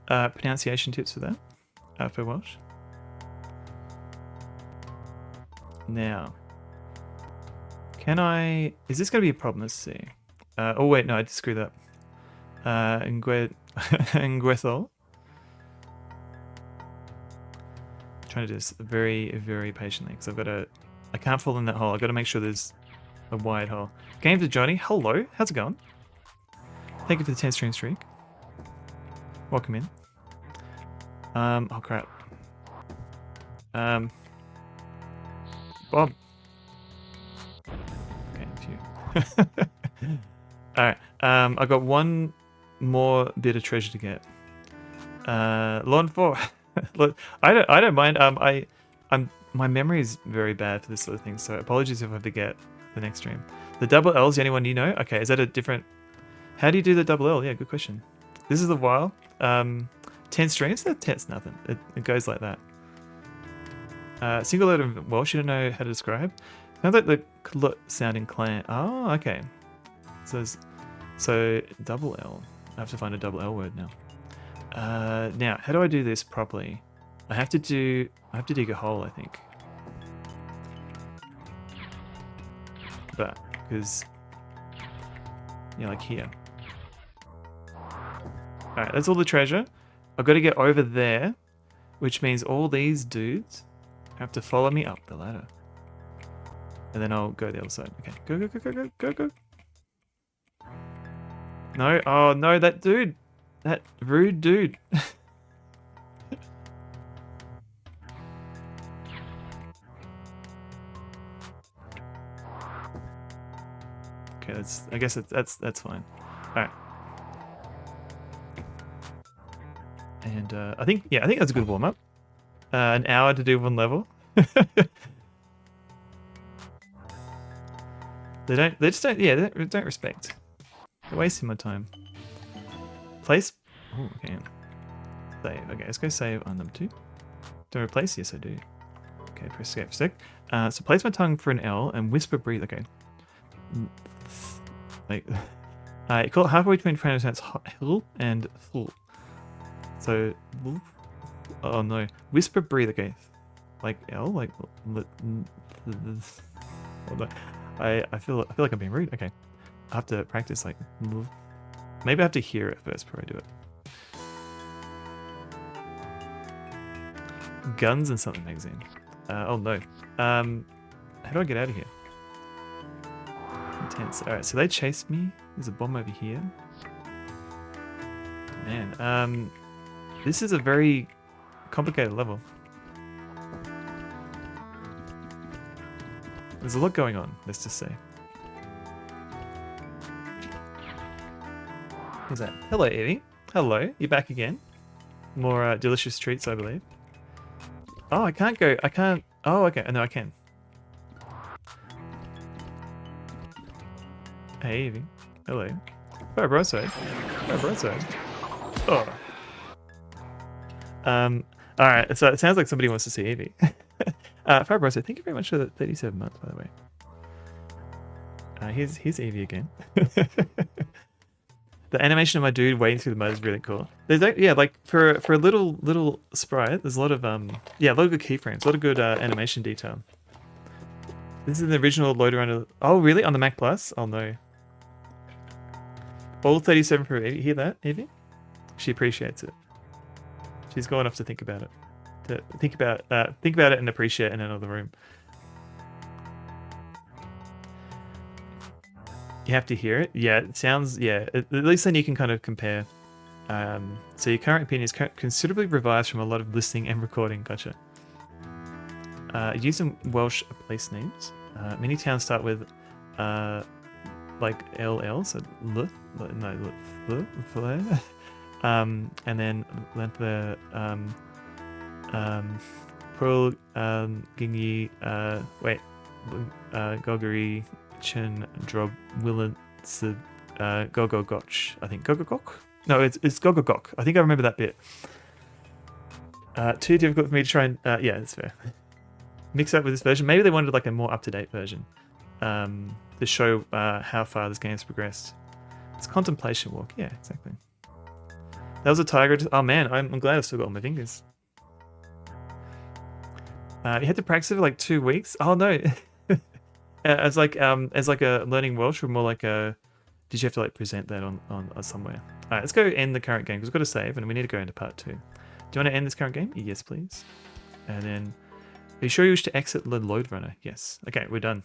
A: pronunciation tips for that for Welsh? Now, can I? Is this going to be a problem? Let's see. Oh wait, no, I just screwed up. Ngwethol. Trying to do this very, very patiently because I can't fall in that hole. I've got to make sure there's a wide hole. Game to Johnny. Hello, how's it going? Thank you for the 10 stream streak. Welcome in. Oh crap. Bob. Okay, phew. Alright, I got one more bit of treasure to get. Lawn 4. Look, I don't mind. My memory is very bad for this sort of thing, so apologies if I forget the next stream. The double L is the only one you know? Okay, is that a different... How do you do the double L? Yeah, good question. This is a while. 10 streams? That's nothing. It goes like that. Single letter of Welsh, you don't know how to describe? Sounds like the clut sounding clan. Oh, okay. So double L. I have to find a double L word now. Now, how do I do this properly? I have to dig a hole, I think. But, because, yeah, like here. Alright, that's all the treasure. I've got to get over there, which means all these dudes have to follow me up the ladder. And then I'll go the other side. Okay, go. No, oh no, that dude. That rude dude. Okay, I guess that's fine. Alright. And I think that's a good warm up. An hour to do one level. They don't respect. They're wasting my time. Place. Oh, okay. Save. Okay, let's go save on number 2. Do I replace? Yes, I do. Okay, press escape stick. So place my tongue for an L and whisper breathe. Okay. Like, you call it halfway between pronouns hill and full. So, oh no, whisper breathe. Okay, like L, like. I feel like I'm being rude. Okay, I have to practice like. Maybe I have to hear it first before I do it. Guns and something magazine. Oh no. How do I get out of here? Intense. Alright, so they chased me. There's a bomb over here. Man, this is a very complicated level. There's a lot going on, let's just say. Who's that? Hello, Evie. Hello, you're back again. More delicious treats, I believe. Oh, I can't go. I can't. Oh, okay. No, I can. Hey, Evie. Hello. Fire broadside. Fire broadside. Oh. Alright, so it sounds like somebody wants to see Evie. Fire broadside, thank you very much for the 37 months, by the way. Here's Evie again. The animation of my dude wading through the mud is really cool. There's like for a little sprite, there's a lot of a lot of good keyframes, a lot of good animation detail. This is the original Lode runner. Oh really? On the Mac Plus? Oh no. All 37 for Evie. Hear that, Evie? She appreciates it. She's gone off to think about it. To think about it and appreciate it in another room. You have to hear it. Yeah, it sounds. Yeah, at least then you can kind of compare. So your current opinion is considerably revised from a lot of listening and recording. Gotcha. Use some Welsh place names. Many towns start with like LL, so L, no, L, and then the Pearl Gingy Goggery Chen Drob Willen Gogogotch. I think Gogogok? No, it's Gogogok. I think I remember that bit. Too difficult for me to try and yeah, that's fair. Mix up with this version. Maybe they wanted like a more up-to-date version to show how far this game's progressed. It's Contemplation Walk. Yeah, exactly. That was a tiger. Oh man, I'm glad I've still got all my fingers. You had to practice it for like 2 weeks. Oh no. as like a learning Welsh, or more like a, did you have to like present that on somewhere? All right, let's go end the current game because we've got to save and we need to go into part 2. Do you want to end this current game? Yes, please. And then, are you sure you wish to exit the Lode runner? Yes. Okay, we're done.